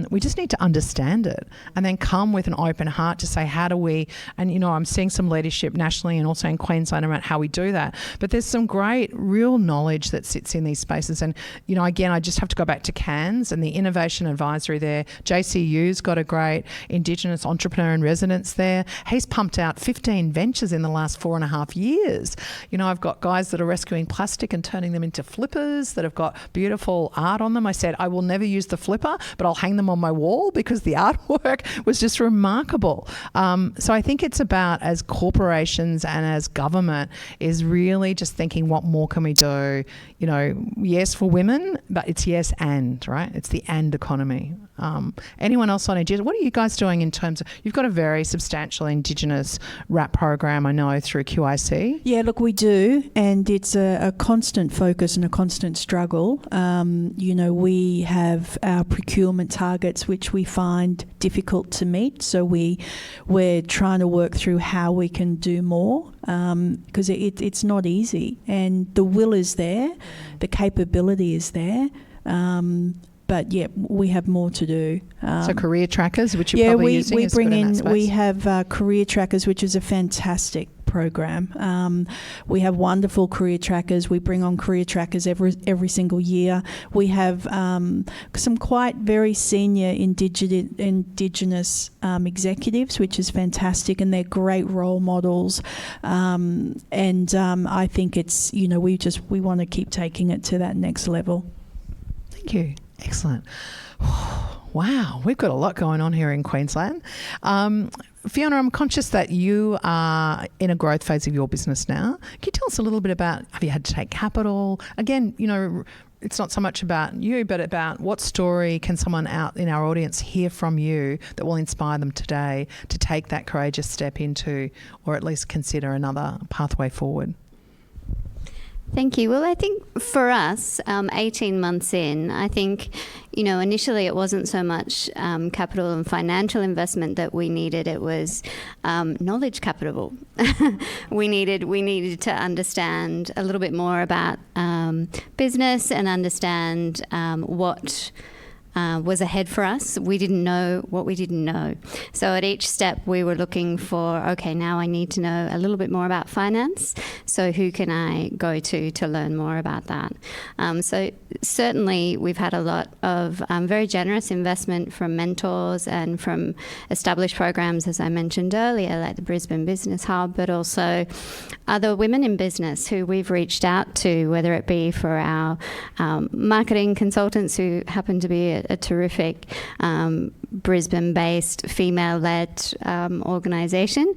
we just need to understand it and then come with an open heart to say, how do we, and you know, I'm seeing some leadership nationally and also in Queensland around how we do that, but there's some great real knowledge that sits in these spaces. And you know, again, I just have to go back to Cairns and the innovation advisory there. JCU's got a great Indigenous entrepreneur in residence there. He's pumped out 15 ventures in the last 4.5 years. You know, I've got guys that are rescuing plastic and turning them into flippers that have got beautiful art on them. I said, I will never use the flipper, but I'll hang them on my wall because the artwork was just remarkable. So I think it's about, as corporations and as government, is really just thinking what more can we do? You know, yes for women, but it's yes and, right? It's the and economy. Anyone else on Indigenous? What are you guys doing in terms of, you've got a very substantial Indigenous RAP program, I know, through QIC. Yeah, look, we do, and it's a constant focus and a constant struggle. We have our procurement targets, which we find difficult to meet, so we're trying to work through how we can do more, because it's not easy, and the will is there, the capability is there. But yeah, we have more to do. So career trackers, which you're probably using, we bring in. We have career trackers, which is a fantastic program. We have wonderful career trackers. We bring on career trackers every single year. We have some quite very senior Indigenous executives, which is fantastic, and they're great role models. I think it's we want to keep taking it to that next level. Thank you. Excellent. Wow, we've got a lot going on here in Queensland. Fiona, I'm conscious that you are in a growth phase of your business now. Can you tell us a little bit about, have you had to take capital? Again, it's not so much about you, but about what story can someone out in our audience hear from you that will inspire them today to take that courageous step into, or at least consider another pathway forward? Thank you. Well, I think for us, 18 months in, I think, initially it wasn't so much capital and financial investment that we needed. It was knowledge capital. we needed to understand a little bit more about business and understand what was ahead for us. We didn't know what we didn't know. So at each step we were looking for, okay, now I need to know a little bit more about finance. So who can I go to learn more about that? So certainly we've had a lot of very generous investment from mentors and from established programs, as I mentioned earlier, like the Brisbane Business Hub, but also other women in business who we've reached out to, whether it be for our marketing consultants who happen to be a terrific Brisbane-based female-led organisation.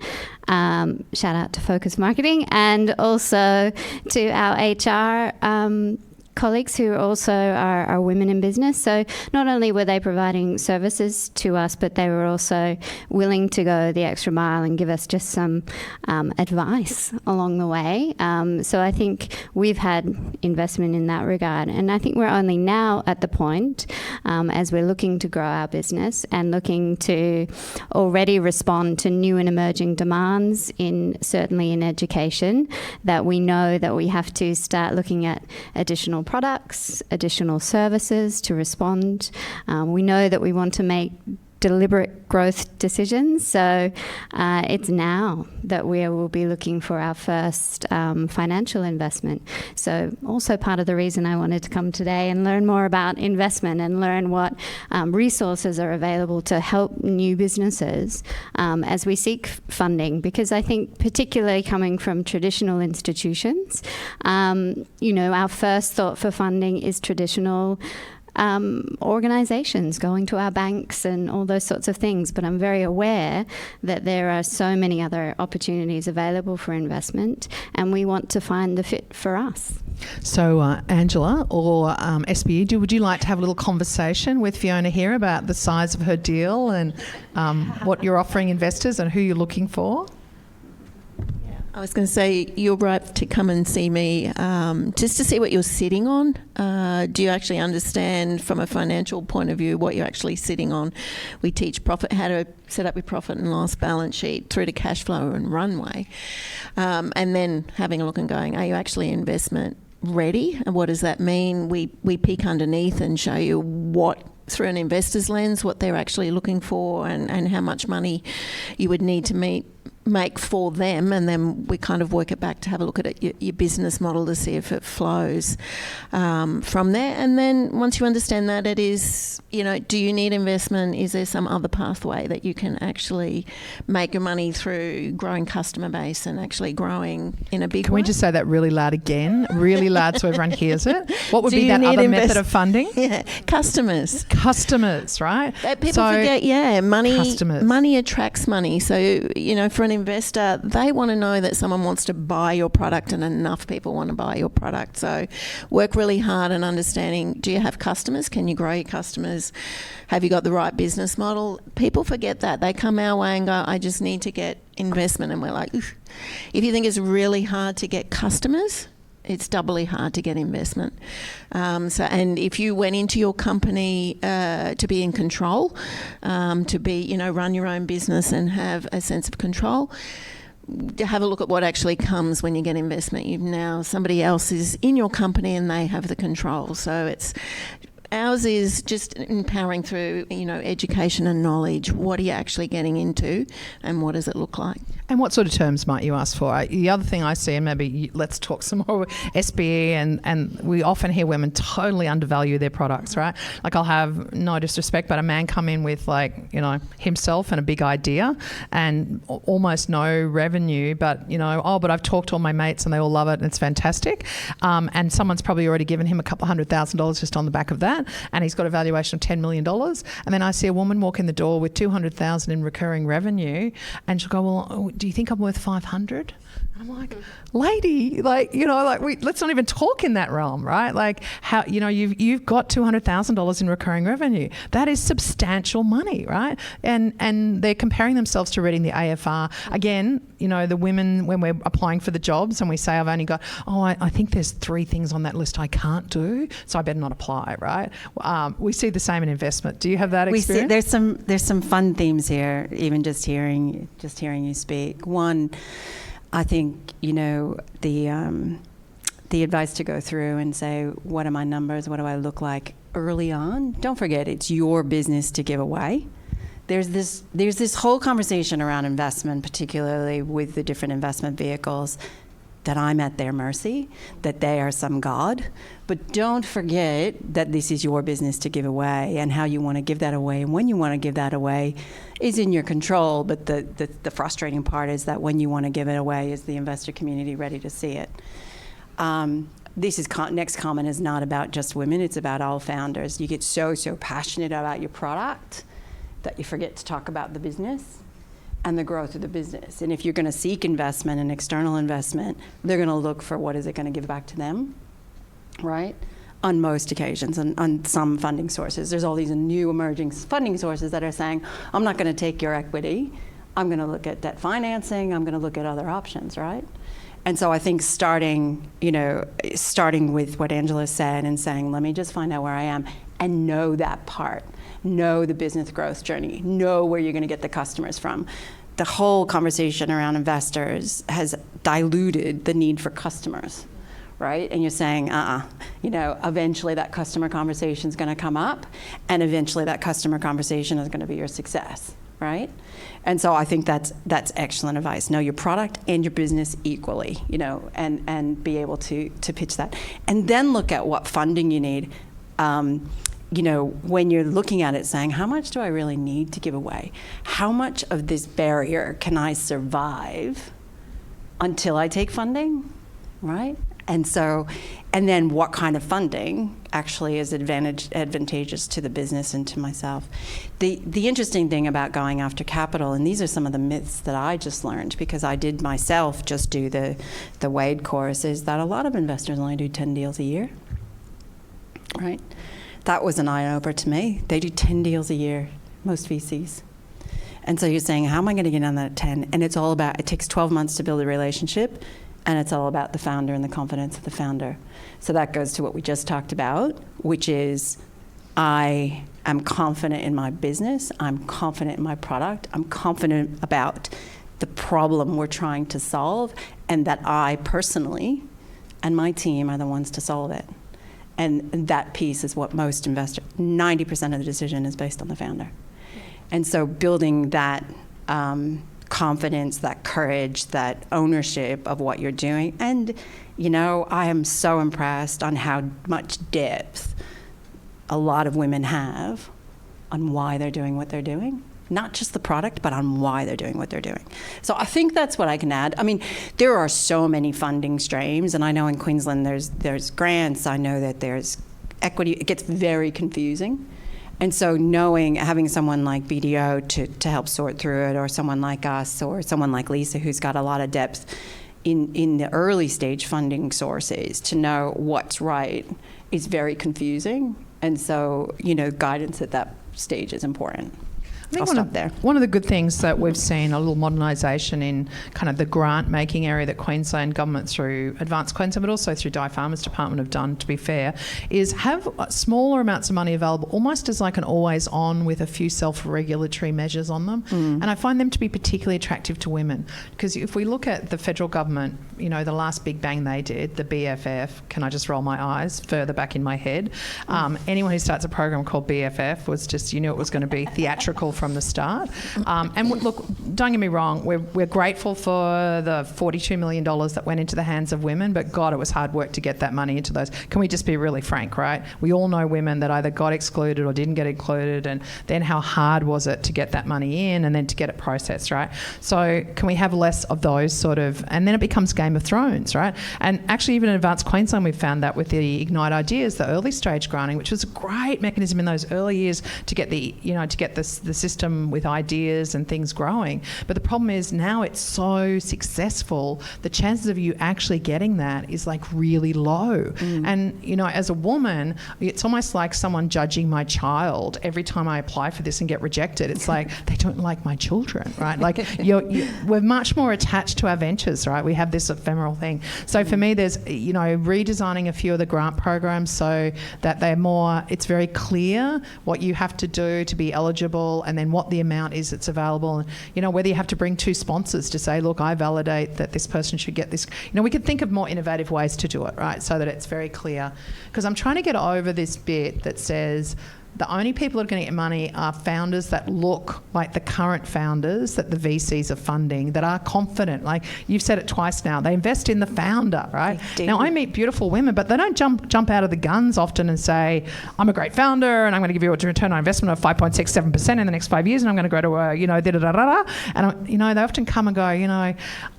Shout out to Focus Marketing, and also to our HR colleagues who also are women in business. So not only were they providing services to us, but they were also willing to go the extra mile and give us just some advice along the way. So I think we've had investment in that regard. And I think we're only now at the point, as we're looking to grow our business and looking to already respond to new and emerging demands certainly in education, that we know that we have to start looking at additional products, additional services to respond. We know that we want to make deliberate growth decisions, so it's now that we will be looking for our first financial investment. So also part of the reason I wanted to come today and learn more about investment and learn what resources are available to help new businesses as we seek funding, because I think particularly coming from traditional institutions, our first thought for funding is traditional organisations, going to our banks and all those sorts of things. But I'm very aware that there are so many other opportunities available for investment, and we want to find the fit for us. So Angela or SBE, would you like to have a little conversation with Fiona here about the size of her deal and what you're offering investors and who you're looking for? I was going to say, you're right to come and see me just to see what you're sitting on. Do you actually understand from a financial point of view what you're actually sitting on? We teach profit, how to set up your profit and loss balance sheet through to cash flow and runway. And then having a look and going, are you actually investment ready? And what does that mean? We peek underneath and show you what, through an investor's lens, what they're actually looking for and how much money you would need to make for them, and then we kind of work it back to have a look at your business model to see if it flows from there. And then once you understand that, it is, do you need investment? Is there some other pathway that you can actually make your money through growing customer base and actually growing in a big way? Can we just say that really loud again? Really loud so everyone hears it. What would be that other method of funding? Yeah, customers. Customers, right? People forget, money attracts money. So, for an investor, they want to know that someone wants to buy your product and enough people want to buy your product. So work really hard on understanding, do you have customers? Can you grow your customers? Have you got the right business model? People forget that. They come our way and go, I just need to get investment. And we're like, oof. If you think it's really hard to get customers, it's doubly hard to get investment. And if you went into your company to be in control, to be, run your own business and have a sense of control, have a look at what actually comes when you get investment. Now somebody else is in your company and they have the control. So ours is just empowering through, education and knowledge. What are you actually getting into and what does it look like? And what sort of terms might you ask for? The other thing I see, and maybe let's talk some more, SBE, and we often hear women totally undervalue their products, right? Like, I'll have, no disrespect, but a man come in with himself and a big idea and almost no revenue, but but I've talked to all my mates and they all love it and it's fantastic. And someone's probably already given him a couple of $100,000 just on the back of that, and he's got a valuation of $10 million. And then I see a woman walk in the door with $200,000 in recurring revenue, and she'll go, well, do you think I'm worth 500? I'm like, lady, let's not even talk in that realm, right? Like, how, you've got $200,000 in recurring revenue. That is substantial money, right? And they're comparing themselves to reading the AFR. Again, the women, when we're applying for the jobs and we say, I've only got, I think there's 3 things on that list I can't do, so I better not apply, right? We see the same in investment. Do you have that experience? We see there's some fun themes here, even just hearing you speak. One, I think, the advice to go through and say, what are my numbers? What do I look like early on? Don't forget, it's your business to give away. There's this whole conversation around investment, particularly with the different investment vehicles, that I'm at their mercy, that they are some god. But don't forget that this is your business to give away, and how you want to give that away and when you want to give that away is in your control. But the frustrating part is that when you want to give it away, is the investor community ready to see it? This is next comment is not about just women, it's about all founders. You get so passionate about your product that you forget to talk about the business and the growth of the business. And if you're going to seek investment and external investment, they're going to look for what is it going to give back to them, right? On most occasions, and on some funding sources. There's all these new emerging funding sources that are saying, I'm not going to take your equity, I'm going to look at debt financing, I'm going to look at other options, right? And so I think starting with what Angela said and saying, let me just find out where I am and know that part. Know the business growth journey, know where you're going to get the customers from. The whole conversation around investors has diluted the need for customers, right? And you're saying, eventually that customer conversation is going to come up, and eventually that customer conversation is going to be your success, right? And so I think that's excellent advice. Know your product and your business equally, and be able to pitch that. And then look at what funding you need. When you're looking at it, saying, how much do I really need to give away? How much of this barrier can I survive until I take funding, right? And then what kind of funding actually is advantageous to the business and to myself? The interesting thing about going after capital, and these are some of the myths that I just learned because I did myself just do the Wade course, is that a lot of investors only do 10 deals a year, right? That was an eye-opener to me. They do 10 deals a year, most VCs. And so you're saying, how am I going to get on that 10? And it's all about, it takes 12 months to build a relationship, and it's all about the founder and the confidence of the founder. So that goes to what we just talked about, which is I am confident in my business, I'm confident in my product, I'm confident about the problem we're trying to solve, and that I personally and my team are the ones to solve it. And that piece is what most investors, 90% of the decision is based on the founder. And so building that confidence, that courage, that ownership of what you're doing. And, I am so impressed on how much depth a lot of women have on why they're doing what they're doing. Not just the product, but on why they're doing what they're doing. So I think that's what I can add. I mean, there are so many funding streams, and I know in Queensland there's grants. I know that there's equity. It gets very confusing. And so having someone like BDO to help sort through it, or someone like us, or someone like Lisa who's got a lot of depth in the early stage funding sources to know what's right is very confusing. And so, guidance at that stage is important. I think one of the good things that we've seen, a little modernisation in kind of the grant-making area that Queensland Government through Advanced Queensland, but also through Di Farmer's Department have done, to be fair, is have smaller amounts of money available almost as like an always-on with a few self-regulatory measures on them. And I find them to be particularly attractive to women, because if we look at the federal government, the last big bang they did, the BFF, can I just roll my eyes further back in my head? Anyone who starts a program called BFF was just, you knew it was going to be theatrical from the start. And look, don't get me wrong, we're grateful for the $42 million that went into the hands of women, but God, it was hard work to get that money into those. Can we just be really frank, right? We all know women that either got excluded or didn't get included, and then how hard was it to get that money in and then to get it processed, right? So can we have less of those sort of, and then it becomes Game of Thrones, right? And actually even in Advanced Queensland we've found that with the Ignite Ideas, the early stage granting, which was a great mechanism in those early years to get the system with ideas and things growing. But the problem is now it's so successful, the chances of you actually getting that is like really low. And, as a woman, it's almost like someone judging my child every time I apply for this and get rejected. It's like, they don't like my children, right? Like we're much more attached to our ventures, right? We have this ephemeral thing. So for me, there's, redesigning a few of the grant programs so that they're more, it's very clear what you have to do to be eligible, and then what the amount is that's available, and whether you have to bring two sponsors to say, look, I validate that this person should get this. We could think of more innovative ways to do it, right, so that it's very clear, because I'm trying to get over this bit that says the only people that are going to get money are founders that look like the current founders that the VCs are funding, that are confident. Like you've said it twice now, they invest in the founder, right? Now I meet beautiful women, but they don't jump out of the guns often and say, I'm a great founder and I'm going to give you a return on investment of 5.67% in the next 5 years, and I'm going to go to da-da-da-da-da. And they often come and go,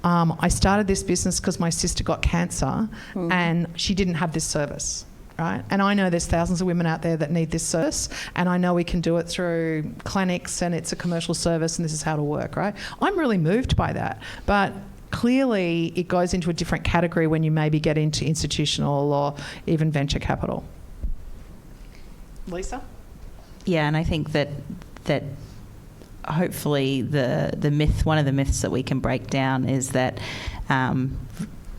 I started this business because my sister got cancer and she didn't have this service. Right? And I know there's thousands of women out there that need this service, and I know we can do it through clinics, and it's a commercial service, and this is how it'll work, right? I'm really moved by that. But clearly it goes into a different category when you maybe get into institutional or even venture capital. Lisa? Yeah, and I think that hopefully the myth, one of the myths that we can break down is that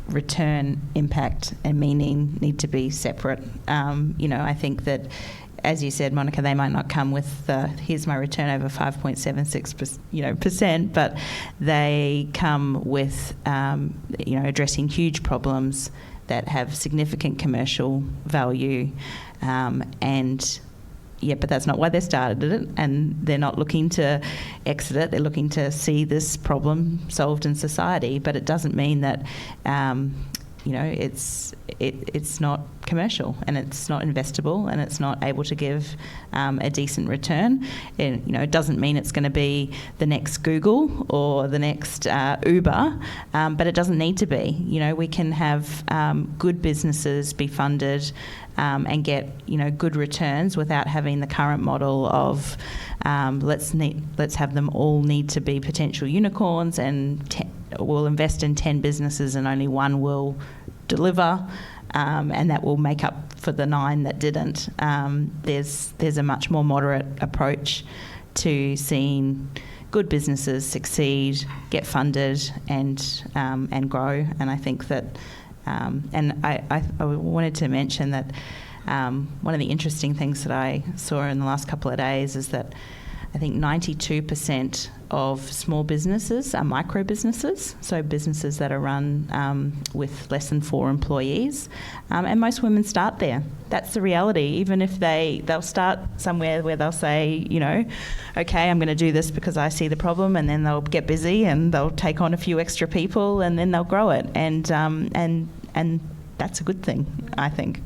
return, impact and meaning need to be separate. I think that, as you said, Monica, they might not come with here's my return over 5.76%, but they come with addressing huge problems that have significant commercial value, but that's not why they started it, and they're not looking to exit it. They're looking to see this problem solved in society, but it doesn't mean that it's not commercial, and it's not investable, and it's not able to give a decent return. And, it doesn't mean it's going to be the next Google or the next Uber, but it doesn't need to be. We can have good businesses be funded and get good returns without having the current model of let's have them all need to be potential unicorns, and we'll invest in 10 businesses and only one will deliver, and that will make up for the 9 that didn't. There's a much more moderate approach to seeing good businesses succeed, get funded, and grow. And I think that, and I wanted to mention that one of the interesting things that I saw in the last couple of days is that I think 92% of small businesses are micro businesses, so businesses that are run with less than 4 employees, and most women start there. That's the reality. Even if they'll start somewhere where they'll say, okay, I'm going to do this because I see the problem, and then they'll get busy and they'll take on a few extra people, and then they'll grow it, and that's a good thing, I think.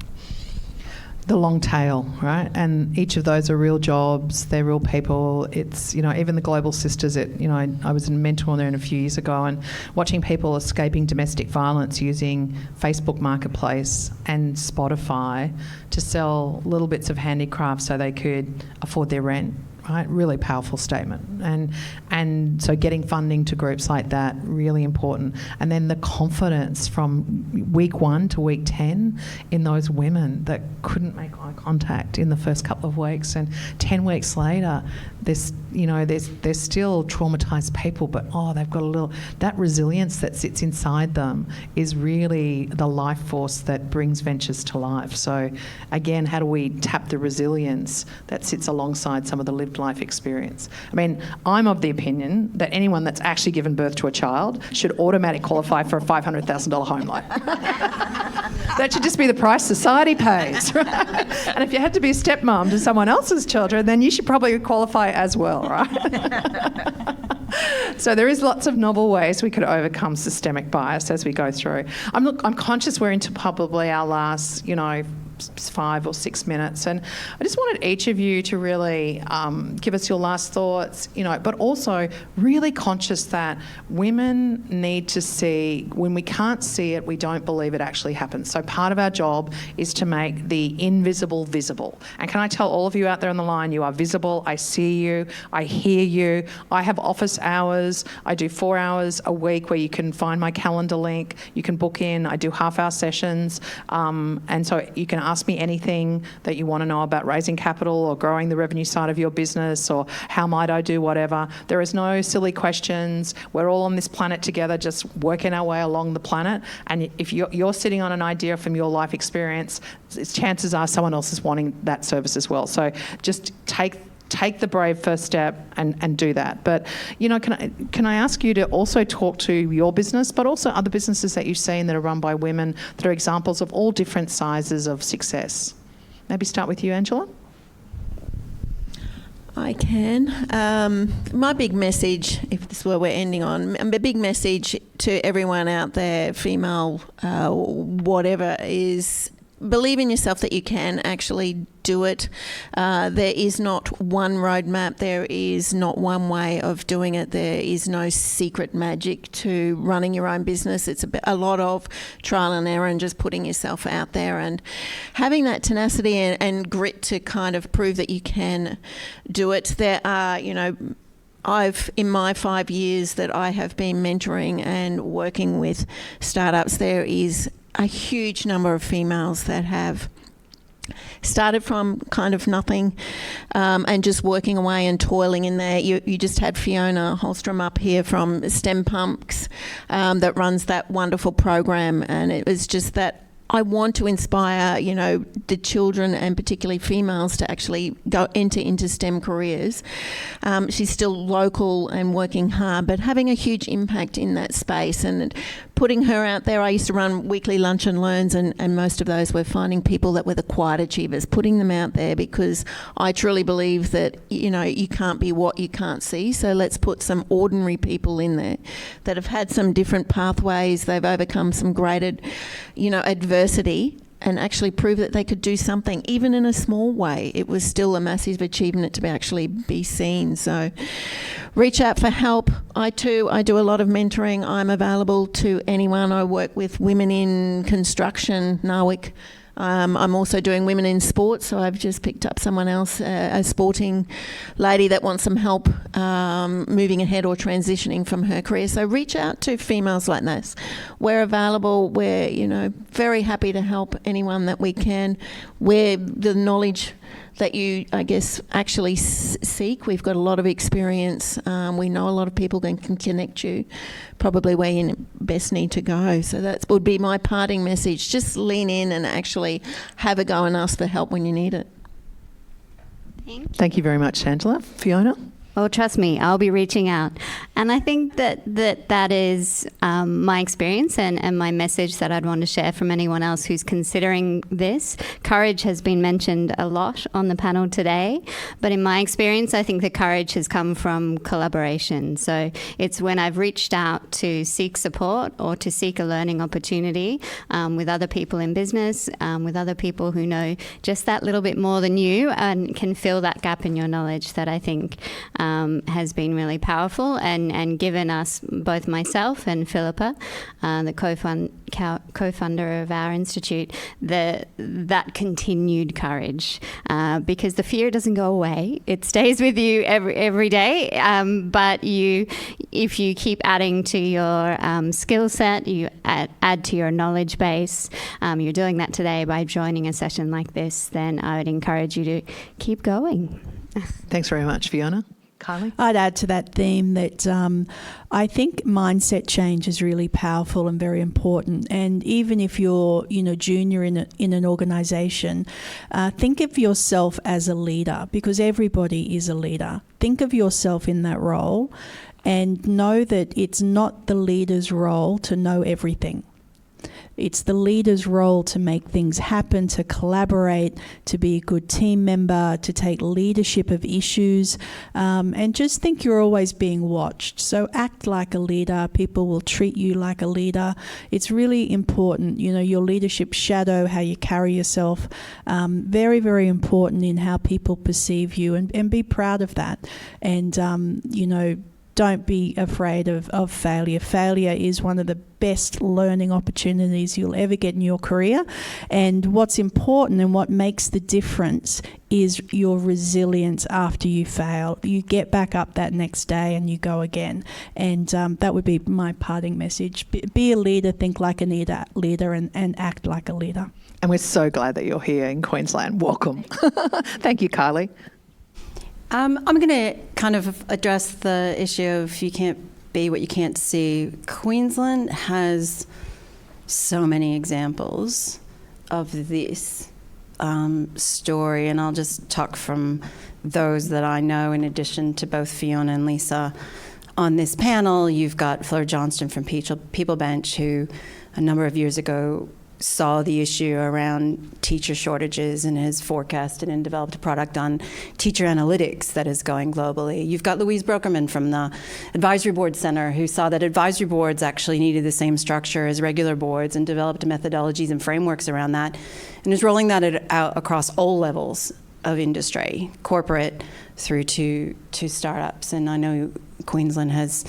the long tail, right? And each of those are real jobs, they're real people. It's, even the Global Sisters, I was a mentor there a few years ago, and watching people escaping domestic violence using Facebook Marketplace and Spotify to sell little bits of handicraft so they could afford their rent. Right, really powerful statement, and so getting funding to groups like that, really important. And then the confidence from week 1 to week 10 in those women that couldn't make eye contact in the first couple of weeks, and 10 weeks later, they're still traumatised people, but they've got that resilience that sits inside them is really the life force that brings ventures to life. So again, how do we tap the resilience that sits alongside some of the lived life experience? I mean, I'm of the opinion that anyone that's actually given birth to a child should automatically qualify for a $500,000 home loan. That should just be the price society pays. Right? And if you had to be a stepmom to someone else's children, then you should probably qualify as well, right? So there is lots of novel ways we could overcome systemic bias as we go through. I'm conscious we're into probably our last, 5 or 6 minutes, and I just wanted each of you to really give us your last thoughts, but also really conscious that women need to see, when we can't see it, we don't believe it actually happens. So part of our job is to make the invisible visible. And can I tell all of you out there on the line, you are visible. I see you, I hear you. I have office hours. I do 4 hours a week where you can find my calendar link. You can book in. I do half-hour sessions, and so you can ask me anything that you want to know about raising capital or growing the revenue side of your business, or how might I do whatever. There is no silly questions. We're all on this planet together, just working our way along the planet. And if you're sitting on an idea from your life experience, chances are someone else is wanting that service as well. So just take the brave first step and do that. But, can I ask you to also talk to your business, but also other businesses that you've seen that are run by women that are examples of all different sizes of success? Maybe start with you, Angela. I can. My big message, if this is where we're ending on, a big message to everyone out there, female, whatever, is believe in yourself that you can actually do it. There is not one roadmap. There is not one way of doing it. There is no secret magic to running your own business. It's a lot of trial and error and just putting yourself out there and having that tenacity and grit to kind of prove that you can do it. There are, in my 5 years that I have been mentoring and working with startups, there is a huge number of females that have started from kind of nothing and just working away and toiling in there. You just had Fiona Holstrom up here from STEM Pumps that runs that wonderful program, and it was just that I want to inspire, the children and particularly females to actually enter into STEM careers. She's still local and working hard, but having a huge impact in that space and putting her out there. I used to run weekly lunch and learns, and most of those were finding people that were the quiet achievers, putting them out there, because I truly believe that, you can't be what you can't see. So let's put some ordinary people in there that have had some different pathways. They've overcome some great, adversity, and actually prove that they could do something, even in a small way. It was still a massive achievement to actually be seen. So reach out for help. I do a lot of mentoring. I'm available to anyone. I work with women in construction, NAWIC. I'm also doing women in sports, so I've just picked up someone else, a sporting lady that wants some help moving ahead or transitioning from her career. So reach out to females like this. We're available. We're, very happy to help anyone that we can. We're the knowledge that you, I guess, actually seek. We've got a lot of experience. We know a lot of people that can connect you probably where you best need to go. So that would be my parting message. Just lean in and actually have a go and ask for help when you need it. Thank you very much, Angela. Fiona? well, trust me, I'll be reaching out. And I think that is my experience and my message that I'd want to share from anyone else who's considering this. Courage has been mentioned a lot on the panel today, but in my experience, I think the courage has come from collaboration. So it's when I've reached out to seek support or to seek a learning opportunity with other people in business, with other people who know just that little bit more than you and can fill that gap in your knowledge, that I think has been really powerful and given us, both myself and Philippa, the co-funder of our institute, that continued courage, because the fear doesn't go away. It stays with you every day, but if you keep adding to your skill set, you add to your knowledge base, you're doing that today by joining a session like this, then I would encourage you to keep going. Thanks very much, Fiona. Kylie? I'd add to that theme that I think mindset change is really powerful and very important. And even if you're, junior in an organisation, think of yourself as a leader, because everybody is a leader. Think of yourself in that role and know that it's not the leader's role to know everything. It's the leader's role to make things happen, to collaborate, to be a good team member, to take leadership of issues, and just think you're always being watched. So act like a leader. People will treat you like a leader. It's really important, your leadership shadow, how you carry yourself, very, very important in how people perceive you, and be proud of that. And, don't be afraid of failure. Failure is one of the best learning opportunities you'll ever get in your career. And what's important and what makes the difference is your resilience after you fail. You get back up that next day and you go again. And that would be my parting message. Be a leader, think like a leader, and act like a leader. And we're so glad that you're here in Queensland. Welcome. Thank you, Kylie. I'm going to kind of address the issue of you can't be what you can't see. Queensland has so many examples of this story, and I'll just talk from those that I know, in addition to both Fiona and Lisa on this panel. You've got Fleur Johnston from People Bench, who a number of years ago saw the issue around teacher shortages and has forecasted and developed a product on teacher analytics that is going globally. You've got Louise Brokerman from the Advisory Board Center, who saw that advisory boards actually needed the same structure as regular boards and developed methodologies and frameworks around that, and is rolling that out across all levels of industry, corporate through to startups. And I know Queensland has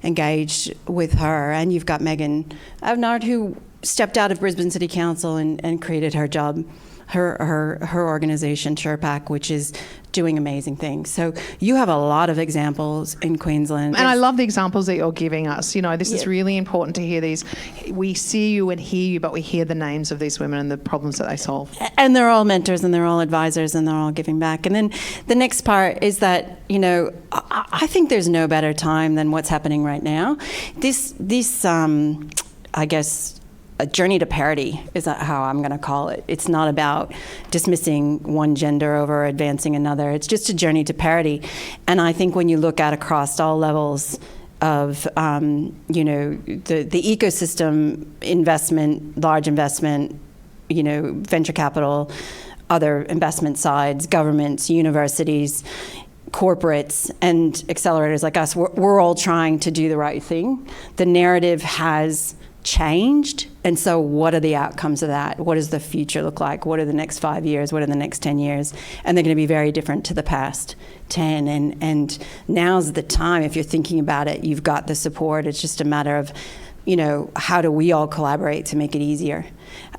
engaged with her. And you've got Megan Avnard, who stepped out of Brisbane City Council and created her job, her organisation, Sherpack, which is doing amazing things. So you have a lot of examples in Queensland. And I love the examples that you're giving us. This is really important to hear these. We see you and hear you, but we hear the names of these women and the problems that they solve. And they're all mentors and they're all advisors and they're all giving back. And then the next part is that, I think there's no better time than what's happening right now. This I guess, a journey to parity is how I'm going to call it. It's not about dismissing one gender over advancing another. It's just a journey to parity. And I think when you look at across all levels of, the ecosystem, investment, large investment, venture capital, other investment sides, governments, universities, corporates, and accelerators like us, we're all trying to do the right thing. The narrative has changed, and so what are the outcomes of that? What does the future look like? What are the next 5 years? What are the next 10 years? And they're going to be very different to the past 10, and now's the time. If you're thinking about it, you've got the support. It's just a matter of, how do we all collaborate to make it easier?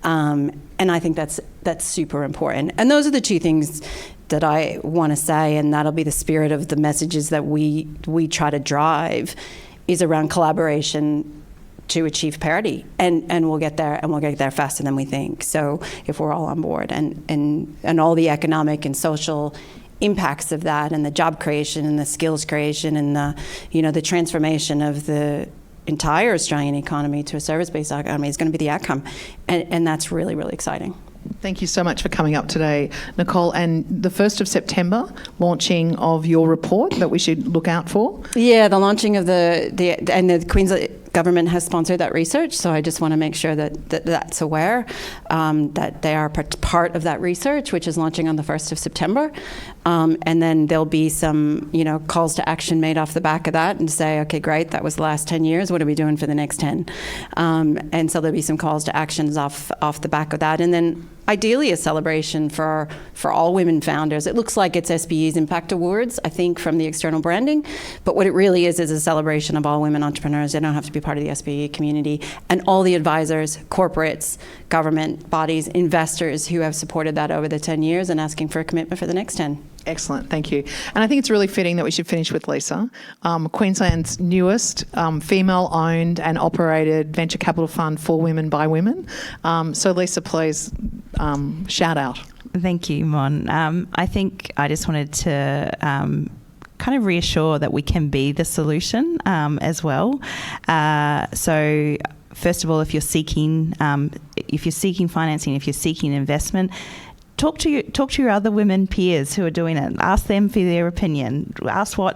And I think that's super important. And those are the two things that I want to say, and that'll be the spirit of the messages that we try to drive, is around collaboration to achieve parity, and we'll get there, and we'll get there faster than we think. So if we're all on board, and all the economic and social impacts of that, and the job creation and the skills creation and the transformation of the entire Australian economy to a service-based economy is going to be the outcome, and that's really, really exciting. Thank you so much for coming up today, Nicole. And the 1st of September, launching of your report that we should look out for? Yeah, the launching of the Queensland Government has sponsored that research, so I just want to make sure that's aware that they are part of that research, which is launching on the 1st of September. And then there'll be some, calls to action made off the back of that and say, okay, great, that was the last 10 years. What are we doing for the next 10? And so there'll be some calls to actions off the back of that. And then ideally a celebration for all women founders. It looks like it's SBE's Impact Awards, I think, from the external branding. But what it really is a celebration of all women entrepreneurs. They don't have to be part of the SBE community. And all the advisors, corporates, government bodies, investors who have supported that over the 10 years and asking for a commitment for the next 10. Excellent, thank you. And I think it's really fitting that we should finish with Lisa, Queensland's newest female-owned and operated venture capital fund for women by women. So Lisa, please shout out. Thank you, Mon. I think I just wanted to kind of reassure that we can be the solution as well. So first of all, if you're seeking financing, if you're seeking investment, talk to your other women peers who are doing it. Ask them for their opinion. Ask why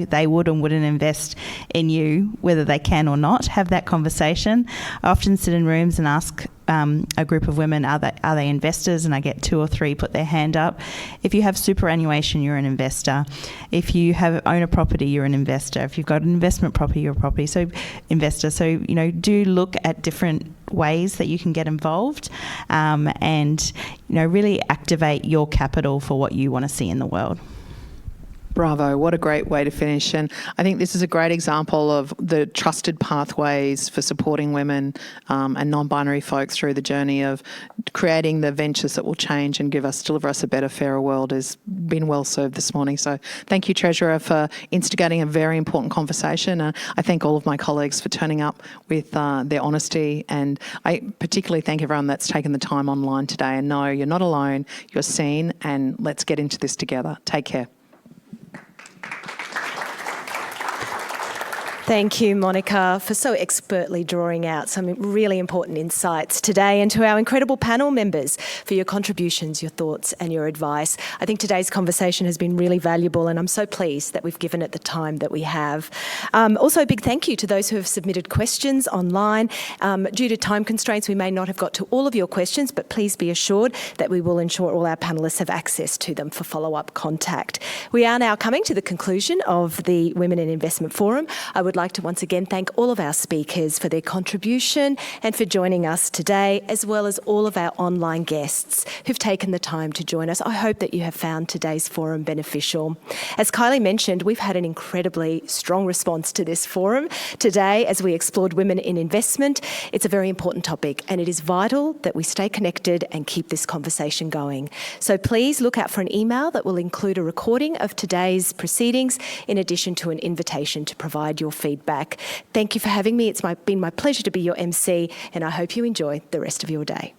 they would and wouldn't invest in you, whether they can or not. Have that conversation. I often sit in rooms and ask a group of women, are they investors? And I get 2 or 3 put their hand up. If you have superannuation, you're an investor. If you own a property, you're an investor. If you've got an investment property, you're a investor. So do look at different ways that you can get involved, and really activate your capital for what you want to see in the world. Bravo, what a great way to finish. And I think this is a great example of the trusted pathways for supporting women and non-binary folks through the journey of creating the ventures that will change and deliver us a better, fairer world has been well served this morning. So thank you, Treasurer, for instigating a very important conversation. I thank all of my colleagues for turning up with their honesty, and I particularly thank everyone that's taken the time online today. And no, you're not alone, you're seen, and let's get into this together. Take care. Thank you, Monica, for so expertly drawing out some really important insights today, and to our incredible panel members for your contributions, your thoughts and your advice. I think today's conversation has been really valuable, and I'm so pleased that we've given it the time that we have. Also, a big thank you to those who have submitted questions online. Due to time constraints, we may not have got to all of your questions, but please be assured that we will ensure all our panellists have access to them for follow-up contact. We are now coming to the conclusion of the Women in Investment Forum. I would like to once again thank all of our speakers for their contribution and for joining us today, as well as all of our online guests who've taken the time to join us. I hope that you have found today's forum beneficial. As Kylie mentioned, we've had an incredibly strong response to this forum today as we explored women in investment. It's a very important topic, and it is vital that we stay connected and keep this conversation going. So please look out for an email that will include a recording of today's proceedings, in addition to an invitation to provide your feedback. Thank you for having me. It's been my pleasure to be your MC, and I hope you enjoy the rest of your day.